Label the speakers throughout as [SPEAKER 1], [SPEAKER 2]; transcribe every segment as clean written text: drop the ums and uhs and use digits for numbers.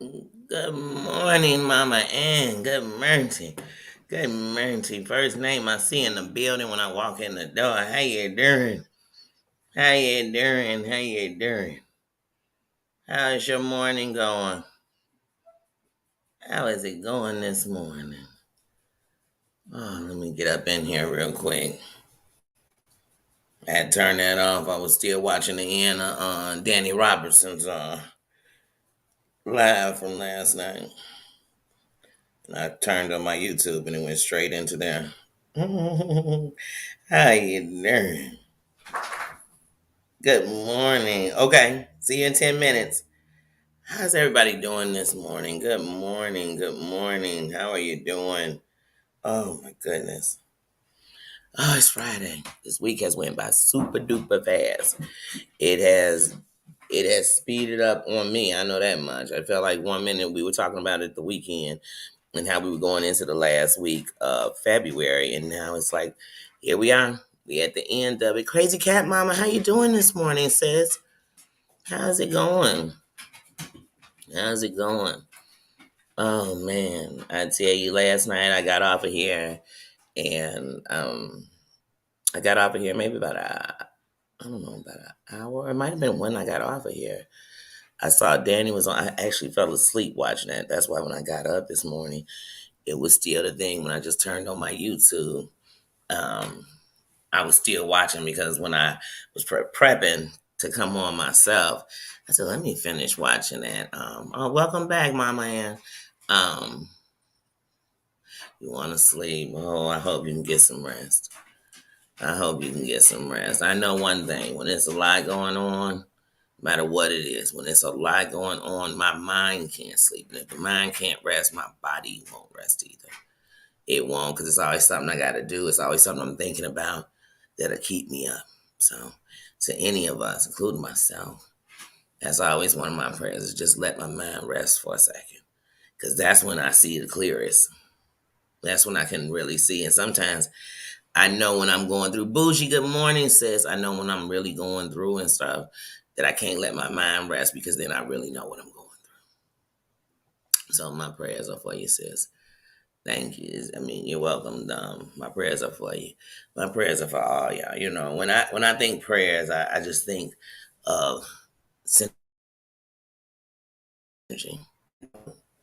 [SPEAKER 1] Good morning, Mama Ann. Good morning. Good morning. First name I see in the building when I walk in the door. How you doing? How you doing? How you doing? How's your morning going? How is it going this morning? Oh, let me get up in here real quick. I had turned that off. I was still watching the end of Danny Robertson's live from last night. And I turned on my YouTube and it went straight into there. How you doing? Good morning. Okay, see you in 10 minutes. How's everybody doing this morning? Good morning. Good morning. How are you doing? Oh my goodness. Oh, it's Friday. This week has went by super duper fast. It has it has speeded up on me. I know that much. I felt like 1 minute we were talking about it the weekend and how we were going into the last week of February, and now it's like here we are. We at the end of it. Crazy Cat Mama, how you doing this morning, sis? How's it going? How's it going? Oh man, I tell you, last night I got off of here, and I got off of here maybe about I don't know, about an hour. It might have been when I got off of here. I saw Danny was on. I actually fell asleep watching that. That's why when I got up this morning, it was still the thing. When I just turned on my YouTube, um, I was still watching because when I was prepping to come on myself, I said, "Let me finish watching that." Oh, welcome back, Mama Ann. Um, you want to sleep? Oh, I hope you can get some rest. I hope you can get some rest. I know one thing: when there's a lot going on, no matter what it is, when there's a lot going on, my mind can't sleep, and if the mind can't rest, my body won't rest either. It won't, because it's always something I got to do. It's always something I'm thinking about that'll keep me up. So, to any of us, including myself, that's always one of my prayers is just let my mind rest for a second. Because that's when I see the clearest. That's when I can really see. And sometimes I know when I'm going through bougie, good morning, sis. I know when I'm really going through and stuff that I can't let my mind rest because then I really know what I'm going through. So my prayers are for you, sis. Thank you. I mean, you're welcome. My prayers are for you. My prayers are for all y'all. You know, when I think prayers, I just think of synergy.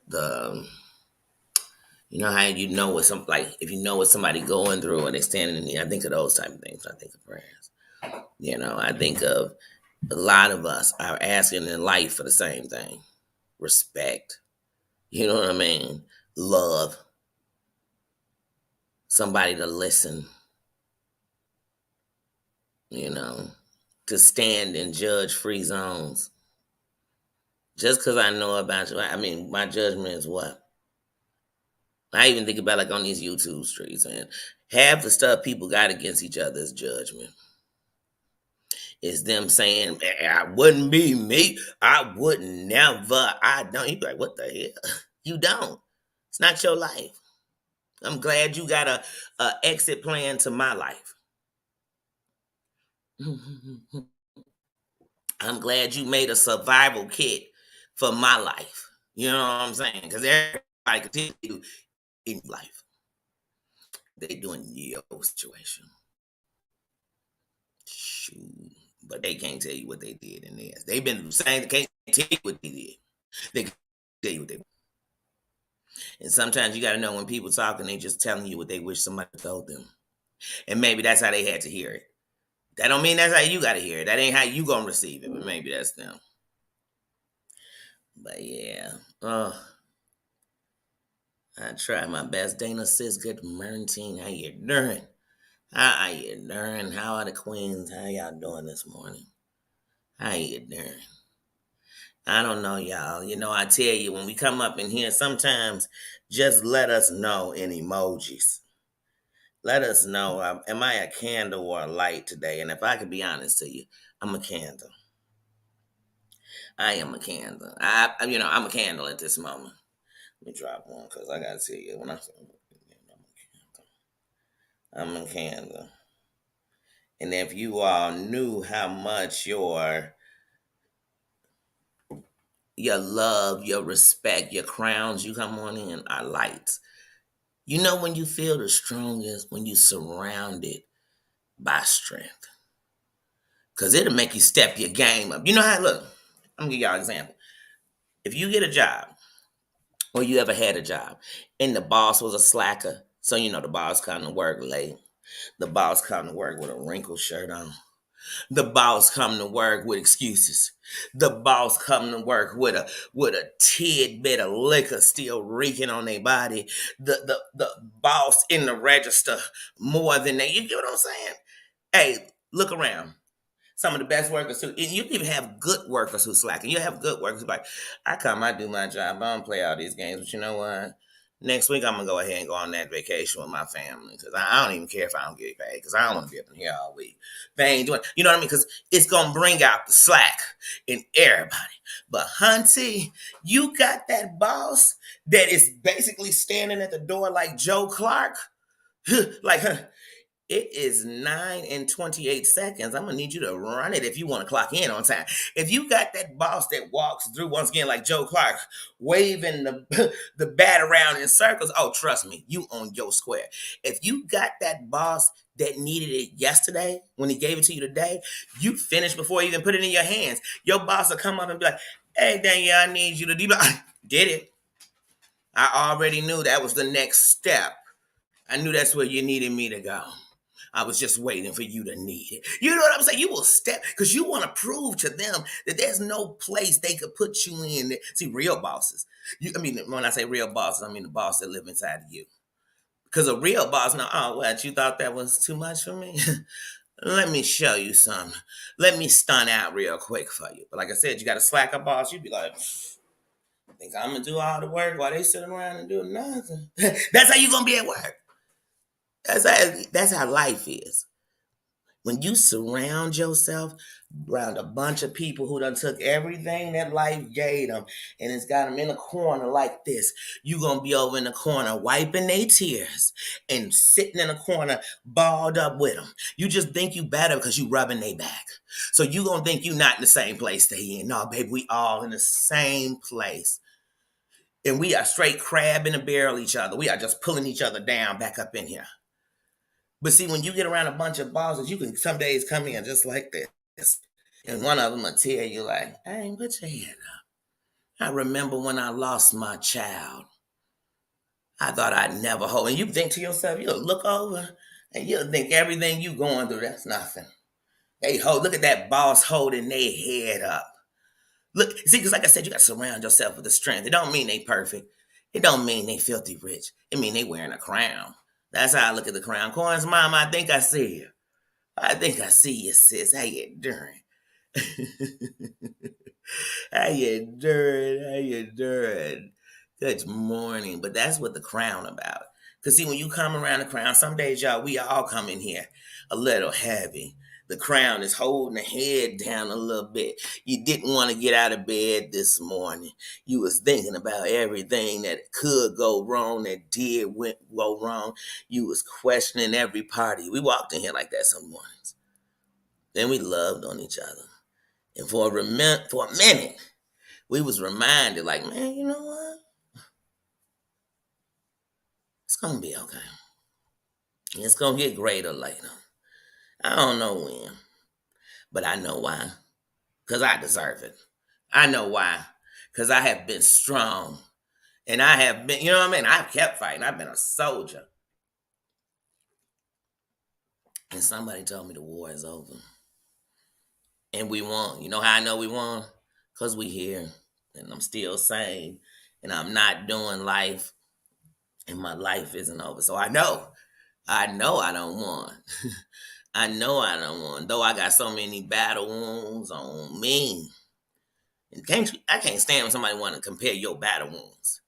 [SPEAKER 1] The you know how you know what some like if you know what somebody going through and they standing in need. I think of those type of things. I think of prayers. You know, I think of a lot of us are asking in life for the same thing: respect. You know what I mean? Love. Somebody to listen. You know, to stand in judge free zones. Just because I know about you, I mean, my judgment is what? I even think about like on these YouTube streets, and half the stuff people got against each other is judgment. It's them saying, I wouldn't be me. I would never. I don't. You be like, what the hell? You don't. It's not your life. I'm glad you got a exit plan to my life. I'm glad you made a survival kit for my life. You know what I'm saying? Because everybody continue in life. They doing your situation. Shoot. But they can't tell you what they did in theirs. They've been saying they can't tell you what they did. They can tell you what they did. And sometimes you gotta know when people talking, they just telling you what they wish somebody told them. And maybe that's how they had to hear it. That don't mean that's how you gotta hear it. That ain't how you gonna receive it, but maybe that's them. But yeah. I try my best. Dana says, good morning. How you doing? How are you doing? How are the queens? How y'all doing this morning? How you doing? I don't know, y'all. You know, I tell you, when we come up in here, sometimes just let us know in emojis. Let us know, am I a candle or a light today? And if I could be honest to you, I'm a candle. I am a candle. I'm a candle at this moment. Let me drop one because I got to tell you, when I say I'm a candle. And if you all knew how much your love, your respect, your crowns you come on in are lights. You know when you feel the strongest when you surrounded by strength. Cause it'll make you step your game up. You know how look, I'm gonna give y'all an example. If you get a job or you ever had a job and the boss was a slacker, so you know the boss come to work late. The boss come to work with a wrinkled shirt on. The boss come to work with excuses. The boss come to work with a tidbit of liquor still reeking on their body. The boss in the register more than they. You get what I'm saying? Hey, look around. Some of the best workers too. And you can even have good workers who slack. And you have good workers who like, I do my job. I don't play all these games. But you know what? Next week I'm gonna go ahead and go on that vacation with my family because I don't even care if I don't get paid because I don't want to be up in here all week. They ain't doing, you know what I mean? Because it's gonna bring out the slack in everybody. But Hunty, you got that boss that is basically standing at the door like Joe Clark, like it is 9 and 28 seconds. I'm gonna need you to run it if you want to clock in on time. If you got that boss that walks through once again like Joe Clark, waving the the bat around in circles, oh trust me, you on your square. If you got that boss that needed it yesterday when he gave it to you today, you finished before you even put it in your hands. Your boss will come up and be like, "Hey Danielle, I need you to do." Did it? I already knew that was the next step. I knew that's where you needed me to go. I was just waiting for you to need it. You know what I'm saying? You will step because you want to prove to them that there's no place they could put you in. See, real bosses. I mean, when I say real bosses, I mean the boss that live inside of you. Because a real boss, now, oh, what? You thought that was too much for me? Let me show you something. Let me stun out real quick for you. But like I said, you got a slacker boss. You'd be like, I think I'm gonna do all the work while they sitting around and doing nothing. That's how you gonna be at work. That's how life is. When you surround yourself around a bunch of people who done took everything that life gave them and it's got them in a corner like this, you gonna be over in the corner wiping their tears and sitting in a corner balled up with them. You just think you better because you rubbing their back. So you gonna think you not in the same place they in. No, baby, we all in the same place. And we are straight crab in a barrel each other. We are just pulling each other down back up in here. But see, when you get around a bunch of bosses, you can some days come in just like this. And one of them will tell you, like, hey, put your hand up. I remember when I lost my child. I thought I'd never hold. And you think to yourself, you'll look over and you'll think everything you going through, that's nothing. Look at that boss holding their head up. Look, see, because like I said, you got to surround yourself with the strength. It don't mean they perfect. It don't mean they filthy rich. It mean they wearing a crown. That's how I look at the crown. Coins, mom, I think I see you. I think I see you, sis. How you doing? How you doing? How you doing? Good morning. But that's what the crown about. Because see, when you come around the crown, some days, y'all, we all come in here a little heavy. The crown is holding the head down a little bit. You didn't want to get out of bed this morning. You was thinking about everything that could go wrong, that go wrong. You was questioning every party. We walked in here like that some mornings. Then we loved on each other. And for a minute, we was reminded, like, man, you know what? It's going to be okay. It's going to get greater later. I don't know when, but I know why. Because I deserve it. I know why. Because I have been strong. And I have been, you know what I mean? I've kept fighting. I've been a soldier. And somebody told me the war is over. And we won. You know how I know we won? Because we here. And I'm still sane. And I'm not doing life. And my life isn't over. So I know I don't want. I know I don't want. Though I got so many battle wounds on me. And I can't stand when somebody want to compare your battle wounds.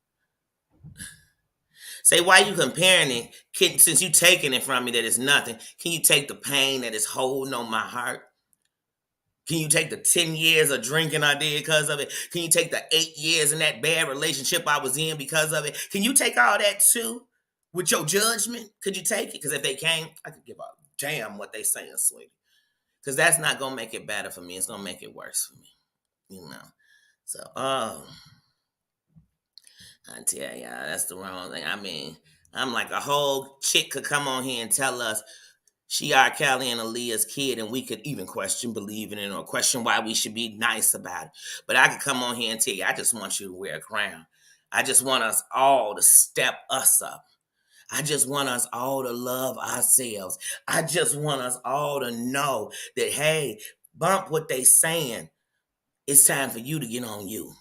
[SPEAKER 1] Say, why you comparing it? Since you taking it from me that it's nothing, can you take the pain that is holding on my heart? Can you take the 10 years of drinking I did because of it? Can you take the 8 years in that bad relationship I was in because of it? Can you take all that too? With your judgment? Could you take it? Because if they can't, I could give a damn what they saying, sweetie. Because that's not going to make it better for me. It's going to make it worse for me. You know. So, I tell y'all, that's the wrong thing. I mean, I'm like a whole chick could come on here and tell us she R. Kelly and Aaliyah's kid, and we could even question believing it or question why we should be nice about it. But I could come on here and tell you, I just want you to wear a crown. I just want us all to step us up. I just want us all to love ourselves. I just want us all to know that, hey, bump what they saying. It's time for you to get on you.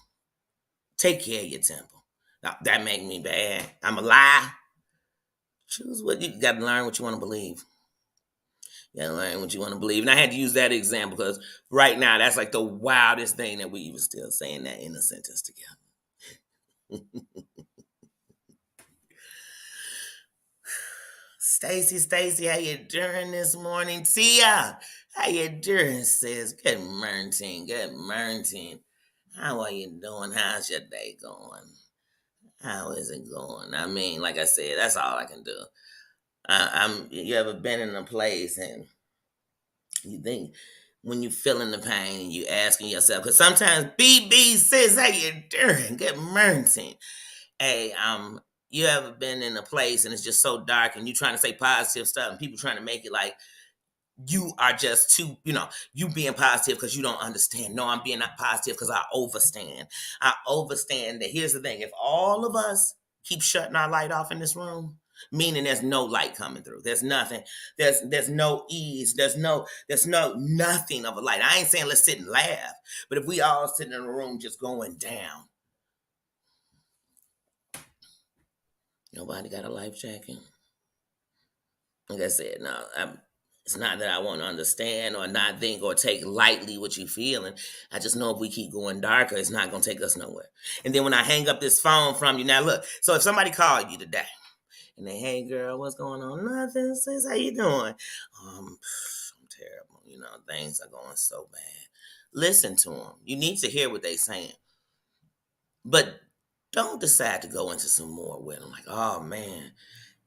[SPEAKER 1] Take care of your temple. Now, that make me bad. I'm a lie. Choose what you got to learn what you want to believe. You gotta learn what you want to believe. And I had to use that example because right now that's like the wildest thing that we even still saying that in a sentence together. Stacy, how you doing this morning? Tia, how you doing, sis? Good morning. How are you doing? How's your day going? How is it going? I mean, like I said, that's all I can do. You ever been in a place and you think when you feeling the pain, you asking yourself, because sometimes BB says, how you doing? Good morning. Hey, you ever been in a place and it's just so dark and you trying to say positive stuff and people trying to make it like you are just too, you being positive because you don't understand. No, I'm being not positive because I overstand. I overstand that here's the thing. If all of us keep shutting our light off in this room, meaning there's no light coming through. There's nothing. There's no ease. There's no nothing of a light. I ain't saying let's sit and laugh, but if we all sitting in a room just going down, nobody got a life jacket. Like I said, no, it's not that I want to understand or not think or take lightly what you're feeling. I just know if we keep going darker, it's not going to take us nowhere. And then when I hang up this phone from you, now look, so if somebody called you today and they, hey girl, what's going on? Nothing, sis, how you doing? I'm terrible. Things are going so bad. Listen to them. You need to hear what they're saying. But don't decide to go into some more with them. Like, oh man,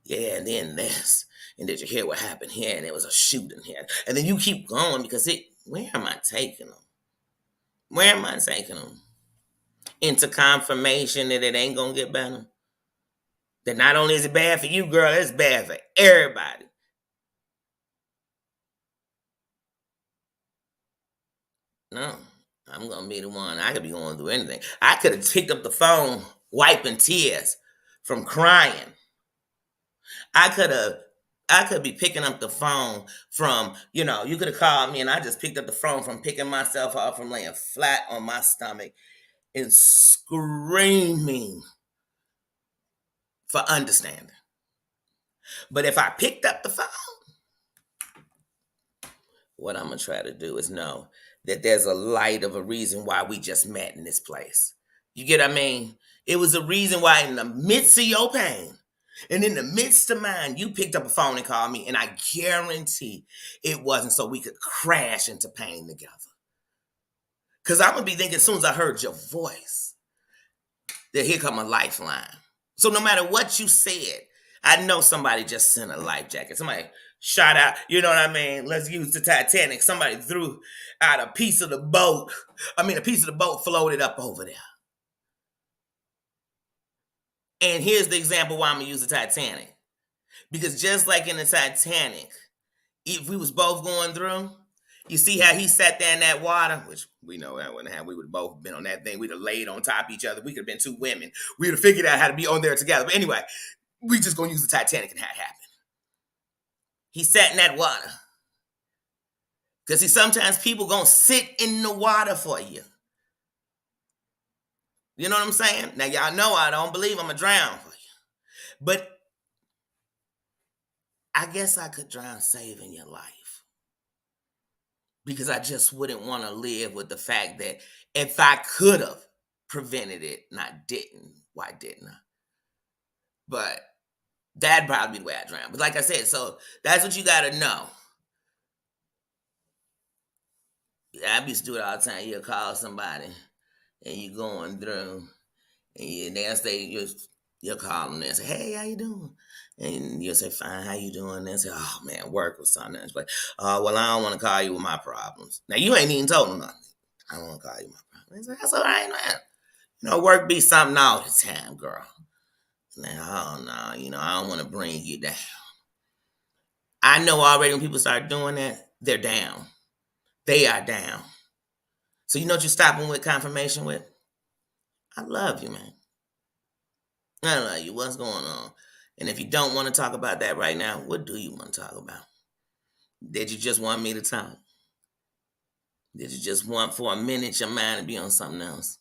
[SPEAKER 1] yeah, and then this. And did you hear what happened here? And there was a shooting here. And then you keep going because where am I taking them? Where am I taking them? Into confirmation that it ain't going to get better? That not only is it bad for you, girl, it's bad for everybody. No, I'm going to be the one. I could be going through anything. I could have picked up the phone, wiping tears from crying. I could be picking up the phone from, you could have called me and I just picked up the phone from picking myself up from laying flat on my stomach and screaming for understanding. But if I picked up the phone, what I'm going to try to do is know that there's a light of a reason why we just met in this place. You get what I mean? It was a reason why in the midst of your pain, and in the midst of mine, you picked up a phone and called me, and I guarantee it wasn't so we could crash into pain together. Because I'm going to be thinking as soon as I heard your voice, that here come a lifeline. So no matter what you said, I know somebody just sent a life jacket. Somebody shot out, you know what I mean? Let's use the Titanic. Somebody threw out a piece of the boat. A piece of the boat floated up over there. And here's the example why I'm going to use the Titanic. Because just like in the Titanic, if we was both going through, you see how he sat there in that water, which we know that wouldn't have. We would have both been on that thing. We'd have laid on top of each other. We could have been two women. We would have figured out how to be on there together. But anyway, we just going to use the Titanic and how it happened. He sat in that water. Because see, sometimes people going to sit in the water for you. You know what I'm saying? Now, y'all know I don't believe I'm going to drown for you. But I guess I could drown saving your life. Because I just wouldn't want to live with the fact that if I could have prevented it and I didn't, why didn't I? But that'd probably be the way I drown. But like I said, so that's what you got to know. I used to do it all the time. You'll call somebody and you're going through and they'll say, you'll call them and say, hey, how you doing? And you'll say, fine, how you doing? They'll say, oh, man, work was something else. Well, I don't want to call you with my problems. Now, you ain't even told them nothing. I don't want to call you with my problems. I said, that's all right, man. Work be something all the time, girl. Now, oh no, I don't want to bring you down. I know already when people start doing that, they're down. They are down. So you know what you stop them with confirmation with? I love you, man. I love you. What's going on? And if you don't want to talk about that right now, what do you want to talk about? Did you just want me to talk? Did you just want for a minute your mind to be on something else?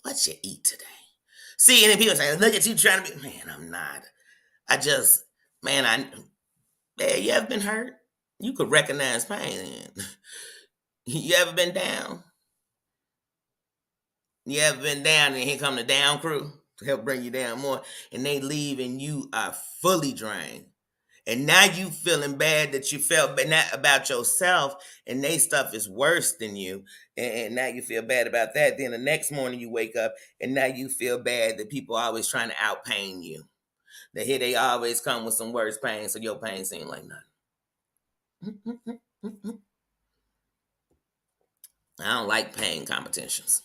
[SPEAKER 1] What you eat today? See, and then people say, look at you trying to be, man, I'm not. I just, man, you ever been hurt? You could recognize pain. You ever been down? You ever been down and here come the down crew to help bring you down more, and they leave and you are fully drained. And now you feeling bad that you felt bad not about yourself, and they stuff is worse than you, and now you feel bad about that. Then the next morning you wake up, and now you feel bad that people are always trying to outpain you. That here they always come with some worse pain, so your pain seems like nothing. I don't like pain competitions.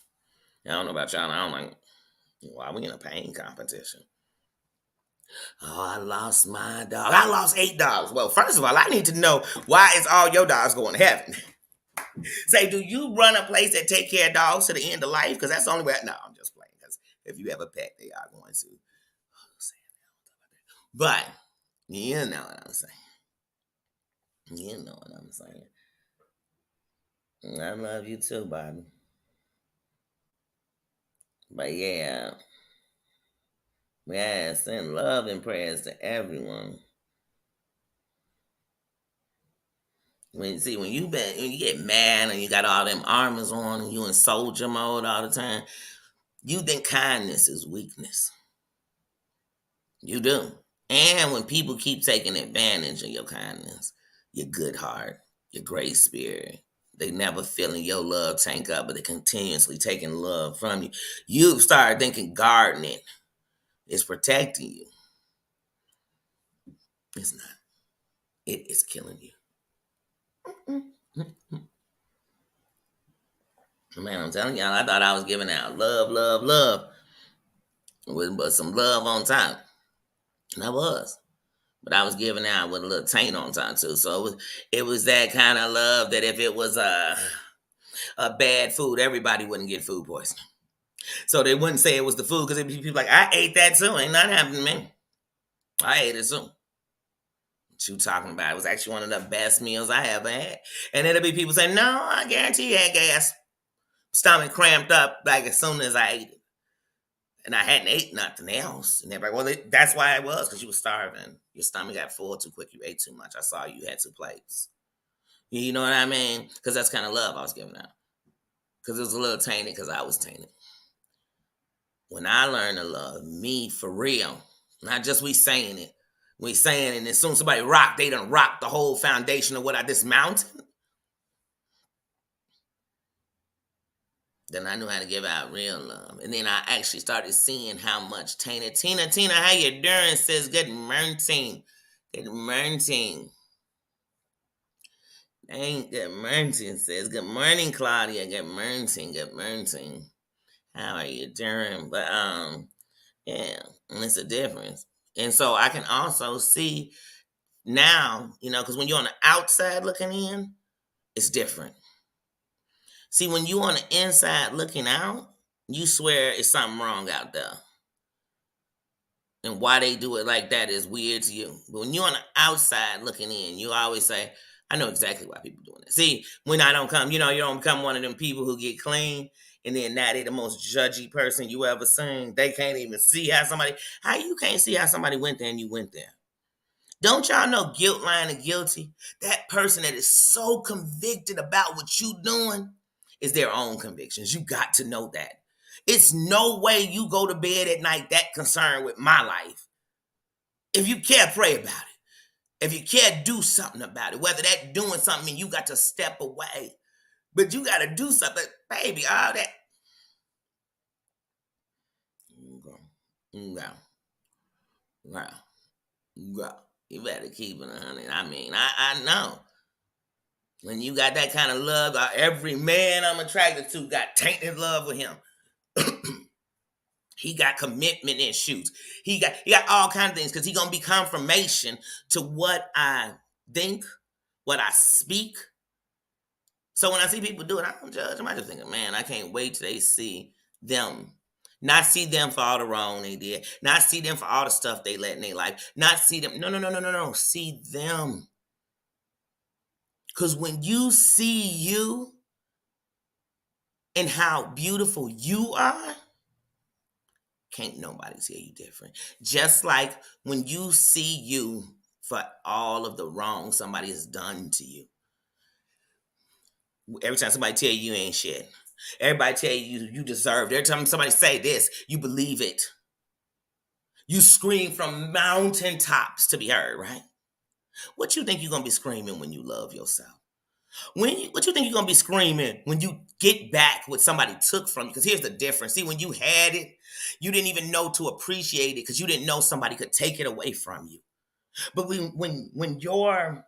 [SPEAKER 1] I don't know about y'all. I don't like. Why are we in a pain competition? Oh, I lost my dog. I lost 8 dogs. Well, first of all, I need to know why is all your dogs going to heaven? Say, do you run a place that take care of dogs to the end of life? Because that's the only way. No, I'm just playing. Because if you have a pet, they are going to. But you know what I'm saying. You know what I'm saying. I love you too, Bobby. But yeah, send love and prayers to everyone. When you get mad and you got all them armors on and you in soldier mode all the time, you think kindness is weakness. You do. And when people keep taking advantage of your kindness, your good heart, your great spirit, they never filling your love tank up, but they continuously taking love from you. You start thinking gardening is protecting you. It's not. It is killing you. Man, I'm telling y'all, I thought I was giving out love, love, love, with some love on top. And I was. But I was giving out with a little taint on top too. So it was that kind of love that if it was a bad food, everybody wouldn't get food poisoning. So they wouldn't say it was the food because it'd be people like, I ate that too. Ain't nothing happened to me. I ate it too. What you talking about? It was actually one of the best meals I ever had. And it'll be people saying, no, I guarantee you had gas. Stomach cramped up like as soon as I ate it. And I hadn't ate nothing else. And they're like, well, that's why it was, because you were starving. Your stomach got full too quick. You ate too much. I saw you had 2 plates. You know what I mean? Because that's kind of love I was giving out. Because it was a little tainted because I was tainted. When I learned to love me for real, not just we saying it. We saying it, and as soon as somebody rock, they done rock the whole foundation of what I dismounted. Then I knew how to give out real love. And then I actually started seeing how much tainted. Tina, how you doing? Says good morning. Good morning. Good morning, says good morning, Claudia. Good morning. Good morning. How are you doing? But yeah, and it's a difference. And so I can also see now, because when you're on the outside looking in, it's different. See, when you on the inside looking out, you swear it's something wrong out there. And why they do it like that is weird to you. But when you're on the outside looking in, you always say, I know exactly why people doing that. See, when I don't come, you don't become one of them people who get clean and then now they the most judgy person you ever seen. They can't even see how you can't see how somebody went there and you went there. Don't y'all know guilt, lying, and guilty? That person that is so convicted about what you doing is their own convictions. You got to know that. It's no way you go to bed at night that concerned with my life. If you care, pray about it. If you care, do something about it. Whether that doing something, you got to step away. But you got to do something. Baby, all that. Girl. You better keep it 100. I mean, I know. When you got that kind of love, every man I'm attracted to got tainted love with him. He got commitment issues. He got all kinds of things because he gonna be confirmation to what I think, what I speak. So when I see people do it, I don't judge them. I just think, man, I can't wait till they see them. Not see them for all the wrong they did. Not see them for all the stuff they let in their life. Not see them. No, no, no, no, no, no. See them. Because when you see you and how beautiful you are, can't nobody tell you different. Just like when you see you for all of the wrong somebody has done to you. Every time somebody tell you ain't shit. Everybody tell you you deserve it. Every time somebody say this, you believe it. You scream from mountaintops to be heard, right? What you think you're gonna be screaming when you love yourself? What you think you're gonna be screaming when you get back what somebody took from you? Because here's the difference. See, when you had it, you didn't even know to appreciate it because you didn't know somebody could take it away from you. But when your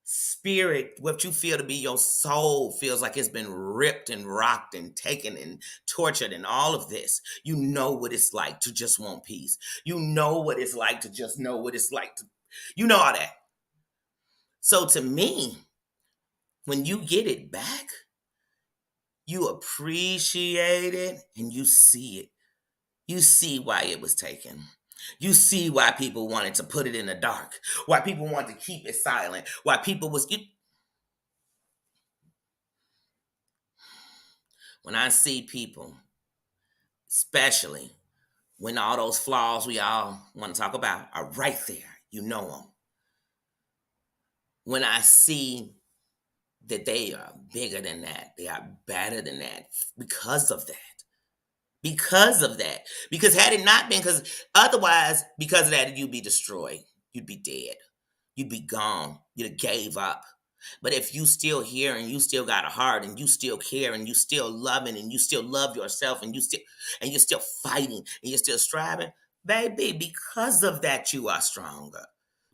[SPEAKER 1] spirit, what you feel to be your soul, feels like it's been ripped and rocked and taken and tortured and all of this, you know what it's like to just want peace. You know what it's like to just know what it's like to, you know all that. So to me, when you get it back, you appreciate it and you see it. You see why it was taken. You see why people wanted to put it in the dark, why people wanted to keep it silent, why people was. When I see people, especially when all those flaws we all want to talk about are right there, you know them. When I see that they are bigger than that, they are better than that because of that. Because of that. Because had it not been, because otherwise, because of that, you'd be destroyed. You'd be dead. You'd be gone. You'd have gave up. But if you still here and you still got a heart and you still care and you still loving and you still love yourself and you're still fighting and you're still striving, baby, because of that you are stronger.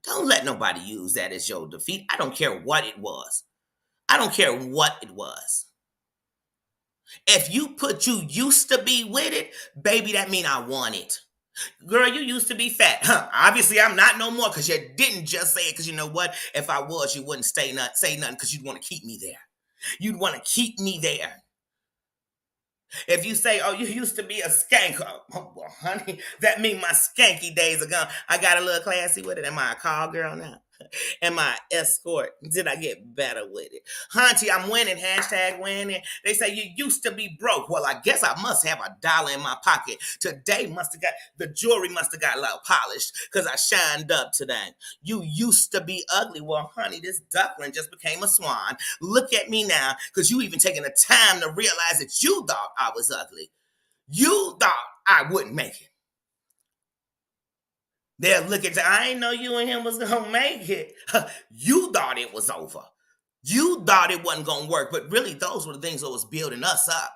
[SPEAKER 1] Don't let nobody use that as your defeat. I don't care what it was. I don't care what it was. If you put you used to be with it, baby, that mean I want it. Girl, you used to be fat. Huh? Obviously, I'm not no more because you didn't just say it because you know what? If I was, you wouldn't say nothing because you'd want to keep me there. You'd want to keep me there. If you say, oh, you used to be a skank, oh, well, honey, that mean my skanky days are gone. I got a little classy with it. Am I a call girl now? Am I escort? Did I get better with it? Hunty, I'm winning. Hashtag winning. They say you used to be broke. Well, I guess I must have $1 in my pocket. Today the jewelry must have got a little polished because I shined up today. You used to be ugly. Well, honey, this duckling just became a swan. Look at me now because you even taking the time to realize that you thought I was ugly. You thought I wouldn't make it. They'll look at you. I ain't know you and him was gonna make it. You thought it was over. You thought it wasn't gonna work, but really those were the things that was building us up.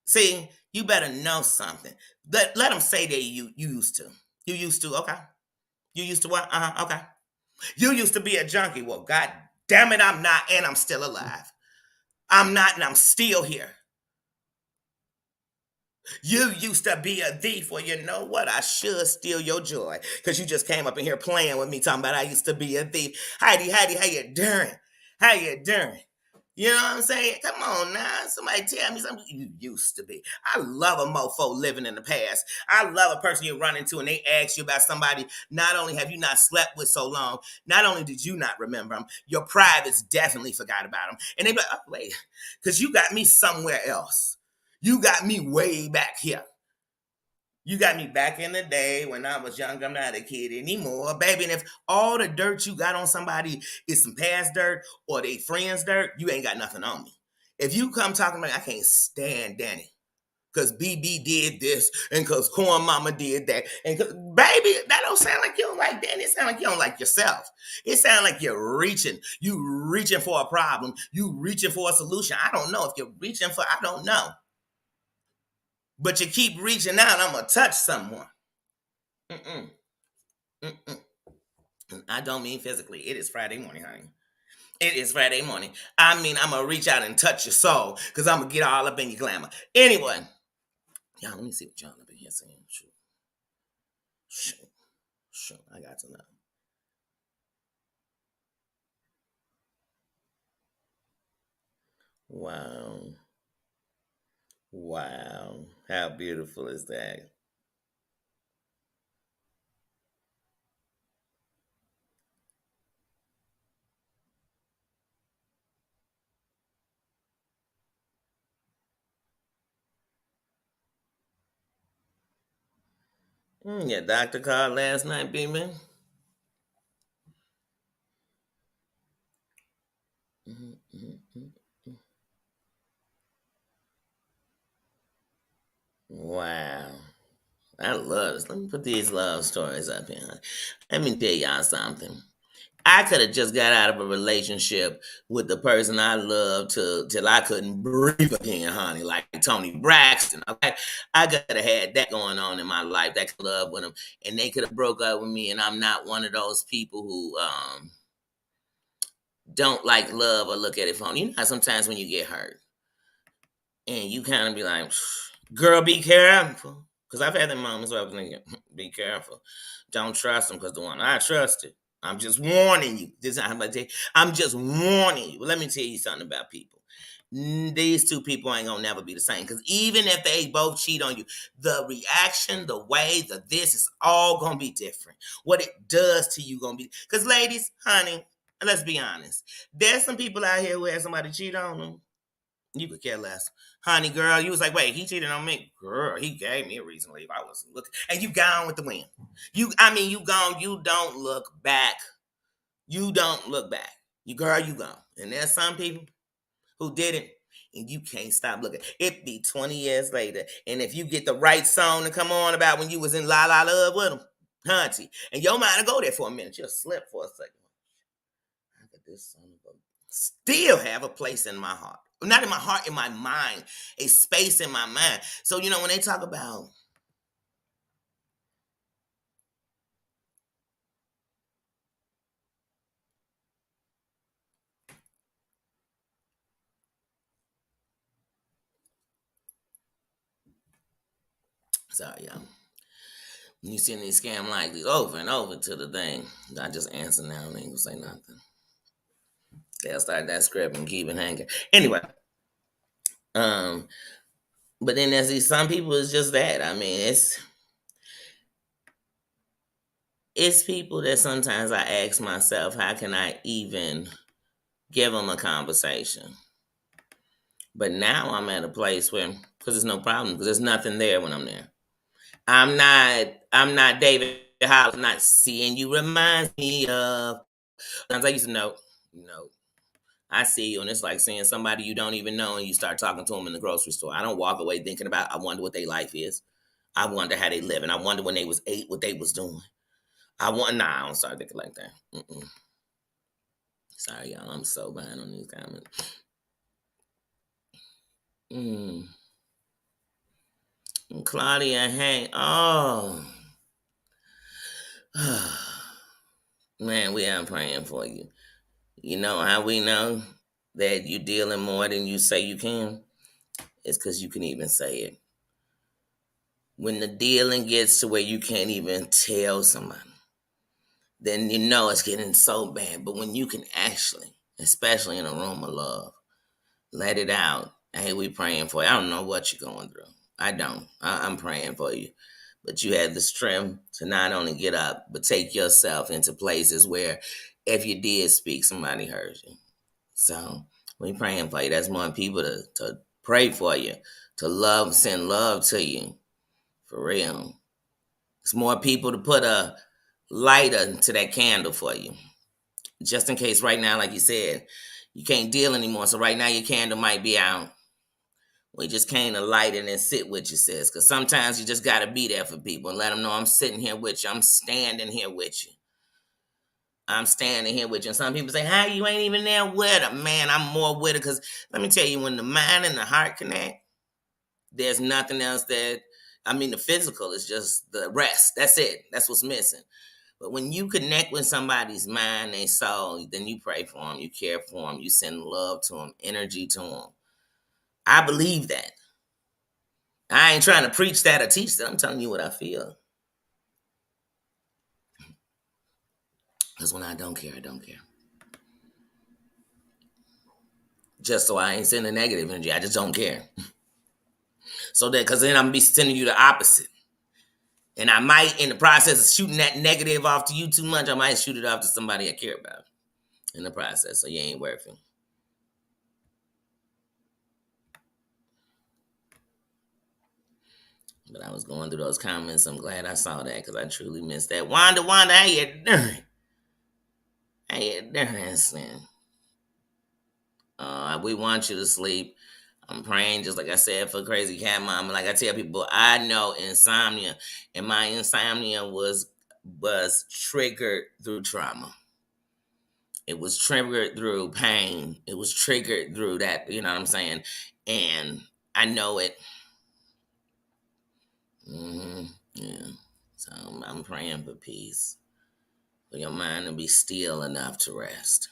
[SPEAKER 1] See, you better know something. Let them say that you used to. You used to, okay. You used to what? Okay. You used to be a junkie. Well, God damn it, I'm not, and I'm still alive. I'm not, and I'm still here. You used to be a thief. Well, you know what? I should steal your joy because you just came up in here playing with me, talking about I used to be a thief. Heidi, how you doing? How you doing? You know what I'm saying? Come on now. Somebody tell me something. You used to be. I love a mofo living in the past. I love a person you run into and they ask you about somebody. Not only have you not slept with so long, not only did you not remember them, your privates definitely forgot about them. And they be like, oh, wait, because you got me somewhere else. You got me way back here. You got me back in the day when I was young. I'm not a kid anymore, baby. And if all the dirt you got on somebody is some past dirt or they friends dirt, you ain't got nothing on me. If you come talking about, I can't stand Danny because BB did this and because Corn Mama did that. And baby, that don't sound like you don't like Danny. It sound like you don't like yourself. It sound like you're reaching. You reaching for a problem. You reaching for a solution. I don't know if you're reaching for, I don't know. But you keep reaching out, I'm going to touch someone. Mm-mm. Mm-mm. I don't mean physically. It is Friday morning, honey. It is Friday morning. I mean, I'm gonna reach out and touch your soul because I'm gonna get all up in your glamour. Anyway, y'all, let me see what y'all up in here saying. Shoot, shoot, shoot. I got to know. Wow, wow. How beautiful is that? Yeah, doctor called last night, B-man. Mhm, mhm, mhm. Wow. I love this. Let me put these love stories up here. Let me tell y'all something. I could have just got out of a relationship with the person I loved till I couldn't breathe again, honey, like Tony Braxton. Okay? I could have had that going on in my life, that love with him, and they could have broke up with me. And I'm not one of those people who don't like love or look at it phone. You know how sometimes when you get hurt and you kind of be like, girl, be careful. Because I've had the moments where I was thinking, be careful. Don't trust them because the one I trusted. I'm just warning you. This is how I'm about to tell you. I'm just warning you. But let me tell you something about people. These two people ain't gonna never be the same. Because even if they both cheat on you, the reaction, the way, the this is all gonna be different. What it does to you gonna be. Because ladies, honey, let's be honest. There's some people out here who had somebody cheat on them. You could care less. Honey, girl, you was like, wait, he cheated on me. Girl, he gave me a reason to leave. I wasn't looking. And you gone with the wind. You gone. You don't look back. You don't look back. You gone. And there's some people who didn't, and you can't stop looking. It be 20 years later. And if you get the right song to come on about when you was in La La Love with him, hunty, and your mind will go there for a minute. You'll slip for a second. How could this son of a still have a place in my heart? Not in my heart, in my mind, a space in my mind. So, when they talk about, sorry, y'all, when you send these scam likely over and over to the thing, I just answer now and ain't gonna say nothing. They'll start that script and keep it hanging. Anyway, um, but then there's these some people, it's just that. I mean, it's people that sometimes I ask myself, how can I even give them a conversation? But now I'm at a place where, because there's no problem, because there's nothing there when I'm there. I'm not David Hollis. I'm not seeing you reminds me of. Sometimes I used to know, I see you, and it's like seeing somebody you don't even know, and you start talking to them in the grocery store. I don't walk away thinking about. I wonder what their life is. I wonder how they live, and I wonder when they was 8 what they was doing. I want. Nah, I don't start thinking like that. Sorry, y'all. I'm so behind on these comments. Mm. Claudia, hey, oh, man, we are praying for you. You know how we know that you're dealing more than you say you can? It's because you can even say it. When the dealing gets to where you can't even tell somebody, then you know it's getting so bad. But when you can actually, especially in a room of love, let it out. Hey, we praying for you. I don't know what you're going through. I don't. I'm praying for you. But you had the strength to not only get up, but take yourself into places where if you did speak, somebody heard you. So we praying for you. That's more people to pray for you, to love, send love to you. For real. It's more people to put a lighter to that candle for you. Just in case right now, like you said, you can't deal anymore. So right now your candle might be out. We just came to light it and sit with you, sis. Because sometimes you just got to be there for people and let them know I'm sitting here with you. I'm standing here with you. I'm standing here with you. And some people say, how you ain't even there with her? Man, I'm more with her because let me tell you, when the mind and the heart connect, there's nothing else the physical is just the rest. That's it. That's what's missing. But when you connect with somebody's mind, their soul, then you pray for them, you care for them, you send love to them, energy to them. I believe that. I ain't trying to preach that or teach that. I'm telling you what I feel. Because when I don't care, I don't care. Just so I ain't sending negative energy. I just don't care. So that, because then I'm going to be sending you the opposite. And I might, in the process of shooting that negative off to you too much, I might shoot it off to somebody I care about in the process. So you ain't working. But I was going through those comments. I'm glad I saw that because I truly missed that. Wanda, how you doing? How you doing, son? We want you to sleep. I'm praying, just like I said, for Crazy Cat Mom. Like I tell people, I know insomnia, and my insomnia was triggered through trauma. It was triggered through pain. It was triggered through that. You know what I'm saying? And I know it. Yeah. So I'm praying for peace, for your mind to be still enough to rest.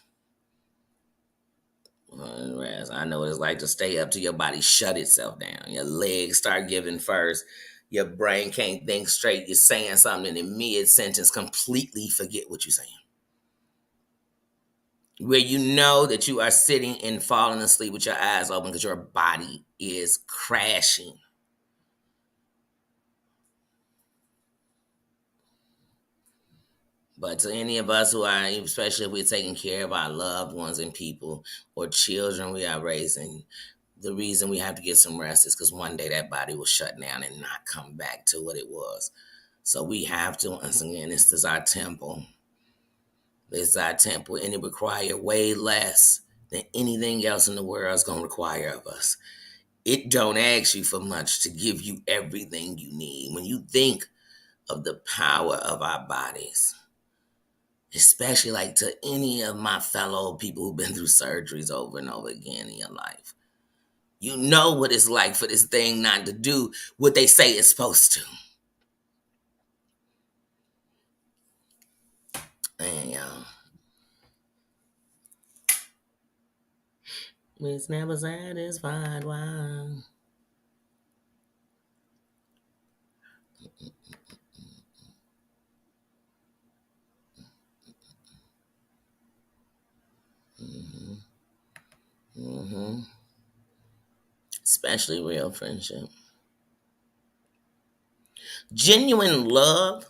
[SPEAKER 1] Rest. I know what it's like to stay up till your body shut itself down. Your legs start giving first. Your brain can't think straight. You're saying something in mid sentence, completely forget what you're saying. Where you know that you are sitting and falling asleep with your eyes open because your body is crashing. But to any of us who are, especially if we're taking care of our loved ones and people or children we are raising, the reason we have to get some rest is because one day that body will shut down and not come back to what it was. So we have to, once again, this is our temple. This is our temple, and it requires way less than anything else in the world is going to require of us. It don't ask you for much to give you everything you need. When you think of the power of our bodies, especially like to any of my fellow people who've been through surgeries over and over again in your life, you know what it's like for this thing not to do what they say it's supposed to. And y'all, it's never satisfied. Why? hmm hmm Especially real friendship. Genuine love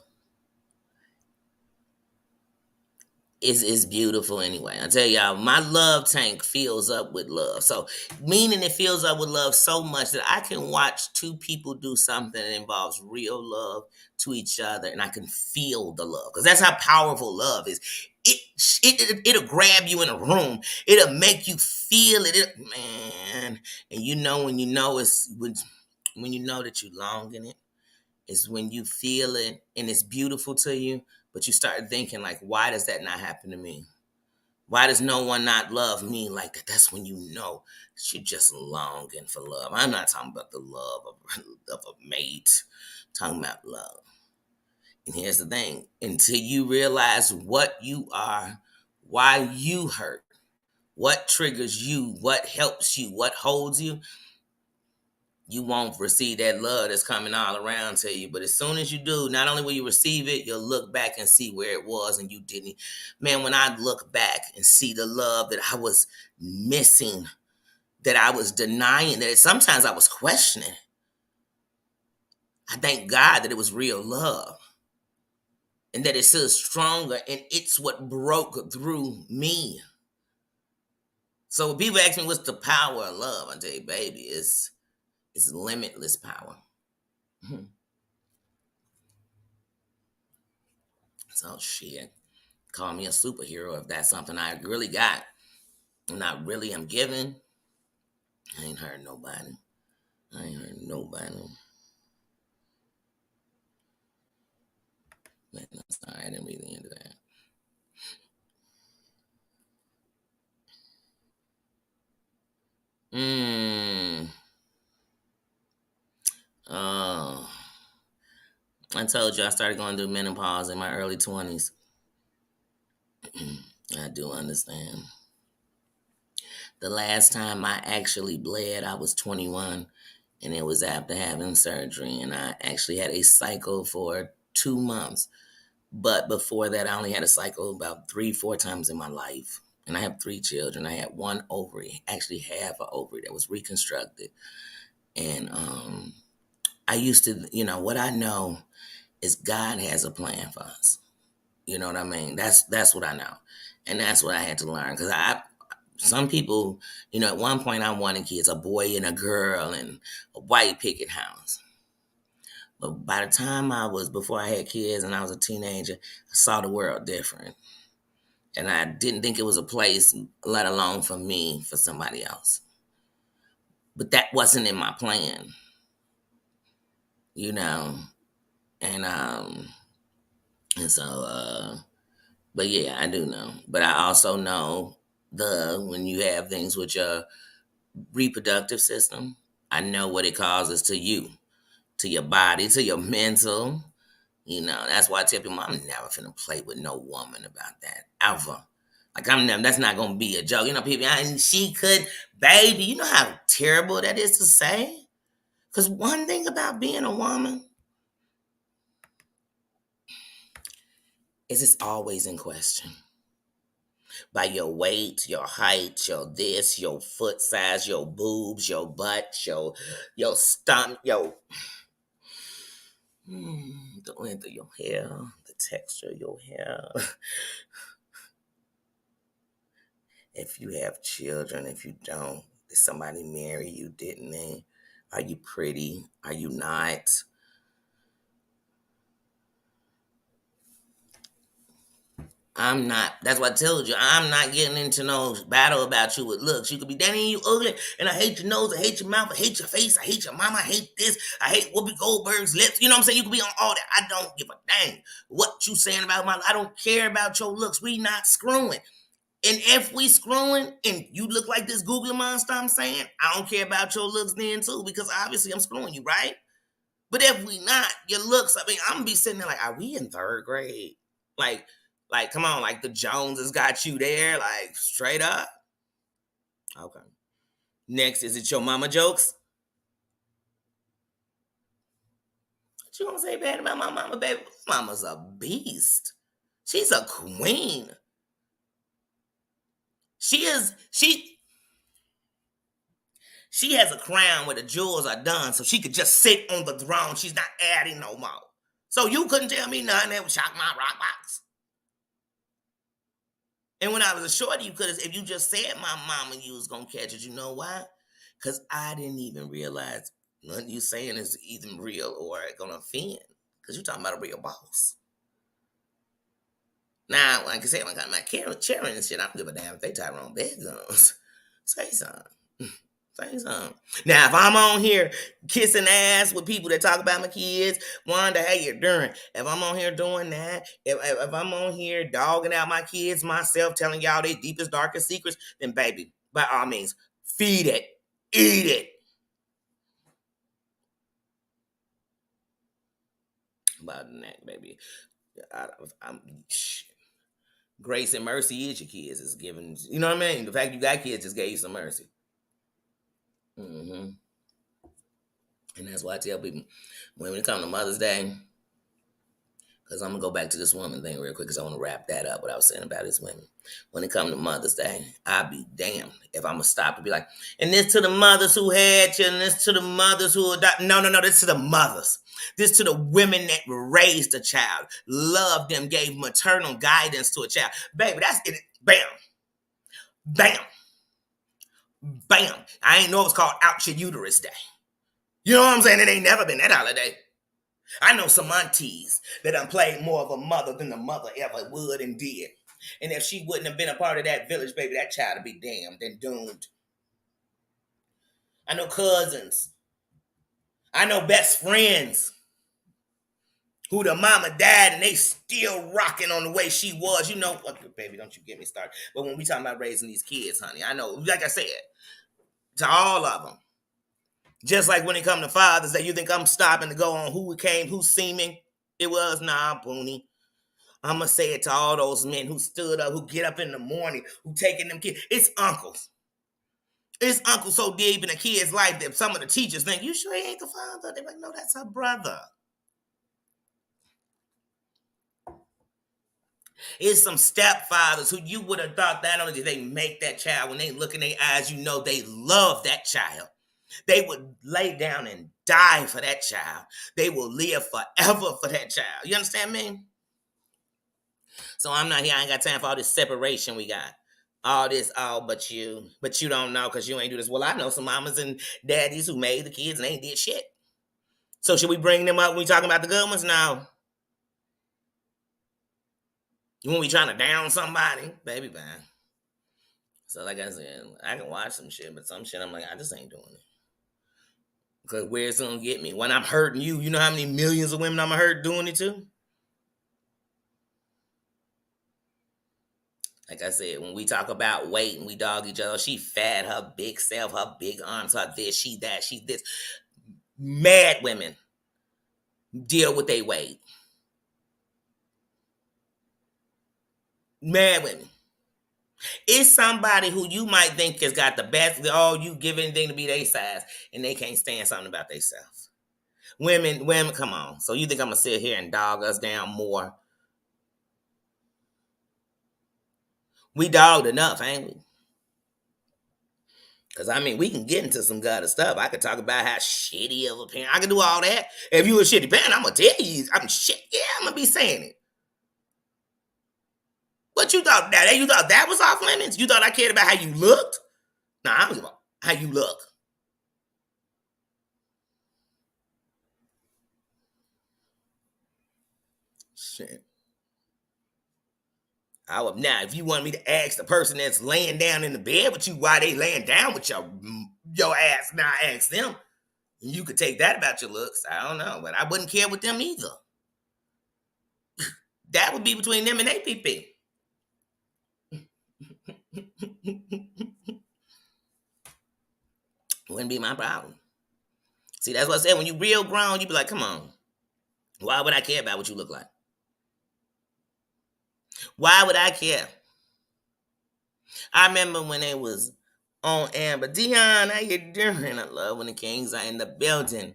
[SPEAKER 1] is beautiful anyway. I tell y'all, my love tank fills up with love. So meaning it fills up with love so much that I can watch two people do something that involves real love to each other, and I can feel the love because that's how powerful love is. It'll grab you in a room. It'll make you feel it, man. And you know when you know when you know that you long in it. It's when you feel it and it's beautiful to you, but you start thinking like, why does that not happen to me? Why does no one not love me like that? That's when you know that you're just longing for love. I'm not talking about the love of a mate. I'm talking about love. And here's the thing: until you realize what you are, why you hurt, what triggers you, what helps you, what holds you, you won't receive that love that's coming all around to you. But as soon as you do, not only will you receive it, you'll look back and see where it was and you didn't. Man, when I look back and see the love that I was missing, that I was denying, that sometimes I was questioning, I thank God that it was real love and that it's still stronger and it's what broke through me. So when people ask me what's the power of love, I tell you, baby, it's limitless power. So shit. Call me a superhero if that's something I really got. I'm not really am giving. I ain't hurt nobody. I ain't hurt nobody. Man, I'm sorry, I didn't read the end of that. Mmm. Oh. I told you I started going through menopause in my early 20s. I do understand. The last time I actually bled, I was 21, and it was after having surgery. And I actually had a cycle for 2 months. But before that, I only had a cycle about 3, 4 times in my life. And I have 3 children. I had one ovary, actually half an ovary that was reconstructed. And I used to, what I know is God has a plan for us. You know what I mean? That's what I know, and that's what I had to learn. Because some people, at one point I wanted kids, a boy and a girl, and a white picket house. But by the time before I had kids and I was a teenager, I saw the world different, and I didn't think it was a place, let alone for me, for somebody else. But that wasn't in my plan, you know, and and so but yeah, I do know. But I also know when you have things with your reproductive system, I know what it causes to you, to your body, to your mental. That's why I tell people I'm never finna play with no woman about that. Ever. Like I'm never, that's not gonna be a joke. People, and she could, baby, you know how terrible that is to say? Cause one thing about being a woman is it's always in question. By your weight, your height, your this, your foot size, your boobs, your butt, your stomach, the length of your hair, the texture of your hair. If you have children, if you don't, did somebody marry you? Didn't they? Are you pretty? Are you not? I'm not. That's what I told you. I'm not getting into no battle about you with looks. You could be, Danny, you ugly, and I hate your nose, I hate your mouth, I hate your face, I hate your mama, I hate this, I hate Whoopi Goldberg's lips. You know what I'm saying? You could be on all that. I don't give a dang what you saying about my. I don't care about your looks. We not screwing. And if we screwing and you look like this Google monster, I'm saying, I don't care about your looks then too, because obviously I'm screwing you, right? But if we not, your looks, I mean, I'm gonna be sitting there like, are we in third grade? Like, come on, like the Joneses got you there, like straight up. Okay. Next, is it your mama jokes? What you gonna say bad about my mama, baby? Mama's a beast. She's a queen. She is, she has a crown where the jewels are done, so she could just sit on the throne. She's not adding no more. So you couldn't tell me nothing that would shock my rock box. And when I was a shorty, you could have, if you just said my mama, you was gonna catch it. You know why? Because I didn't even realize nothing you saying is even real or gonna offend. Because you're talking about a real boss. Now, like I said, when I got my Karen and shit, I don't give a damn if they Tyrone bed guns. Say something. Say something. Now, if I'm on here kissing ass with people that talk about my kids, wonder how you're doing. If I'm on here doing that, if I'm on here dogging out my kids myself, telling y'all their deepest, darkest secrets, then baby, by all means, feed it, eat it. About the neck, baby. I'm grace and mercy is your kids. Is giving, you know what I mean? The fact you got kids just gave you some mercy. Mm-hmm. And that's why I tell people when it comes to Mother's Day, because I'm gonna go back to this woman thing real quick, because I want to wrap that up. What I was saying about this women. When it comes to Mother's Day, I'll be damned if I'm gonna stop and be like, and this to the mothers who had you, and this to the mothers who adopted. No, this to the mothers. This to the women that raised a child, loved them, gave maternal guidance to a child. Baby, that's it. Bam, bam, bam. I ain't know it's called Out Your Uterus Day. You know what I'm saying? It ain't never been that holiday. I know some aunties that done played more of a mother than the mother ever would and did. And if she wouldn't have been a part of that village, baby, that child would be damned and doomed. I know cousins. I know best friends who the mama died and they still rocking on the way she was. You know, baby, don't you get me started. But when we talking about raising these kids, honey, I know, like I said, to all of them. Just like when it come to fathers, that you think I'm stopping to go on who came, who's seeming. It was, nah, Booney. I'ma say it to all those men who stood up, who get up in the morning, who taking them kids. It's uncles. It's uncle so deep in a kid's life that some of the teachers think, you sure he ain't the father? They're like, no, that's her brother. It's some stepfathers who you would have thought not only did they make that child, when they look in their eyes, you know they love that child. They would lay down and die for that child. They will live forever for that child. You understand me? So I'm not here. I ain't got time for all this separation we got. All this, all but you don't know because you ain't do this. Well, I know some mamas and daddies who made the kids and ain't did shit. So should we bring them up when we talking about the good ones? No. When we trying to down somebody, baby, man. So like I said, I can watch some shit, but some shit I'm like, I just ain't doing it. Because where it's gonna get me. When I'm hurting you, you know how many millions of women I'm gonna hurt doing it to? Like I said, when we talk about weight and we dog each other, she fat, her big self, her big arms, her this, she that, she this. Mad women deal with their weight. Mad women. It's somebody who you might think has got the best, oh, you give anything to be their size, and they can't stand something about themselves. Women, come on. So you think I'm gonna sit here and dog us down more? We dogged enough, ain't we? Because I mean, we can get into some gutter stuff. I could talk about how shitty of a parent. I can do all that. If you a shitty parent, I'm gonna tell you, I'm shit. Yeah, I'm gonna be saying it. What you thought that? You thought that was off limits? You thought I cared about how you looked? Nah, I don't give a how you look. Shit. I would now. If you want me to ask the person that's laying down in the bed with you why they laying down with your ass, now ask them. You could take that about your looks. I don't know, but I wouldn't care with them either. That would be between them and they PP. Wouldn't be my problem. See, that's what I said. When you real grown, you be like, come on. Why would I care about what you look like? Why would I care? I remember when they was on Amber. Dion, how you doing? I love when the Kings are in the building.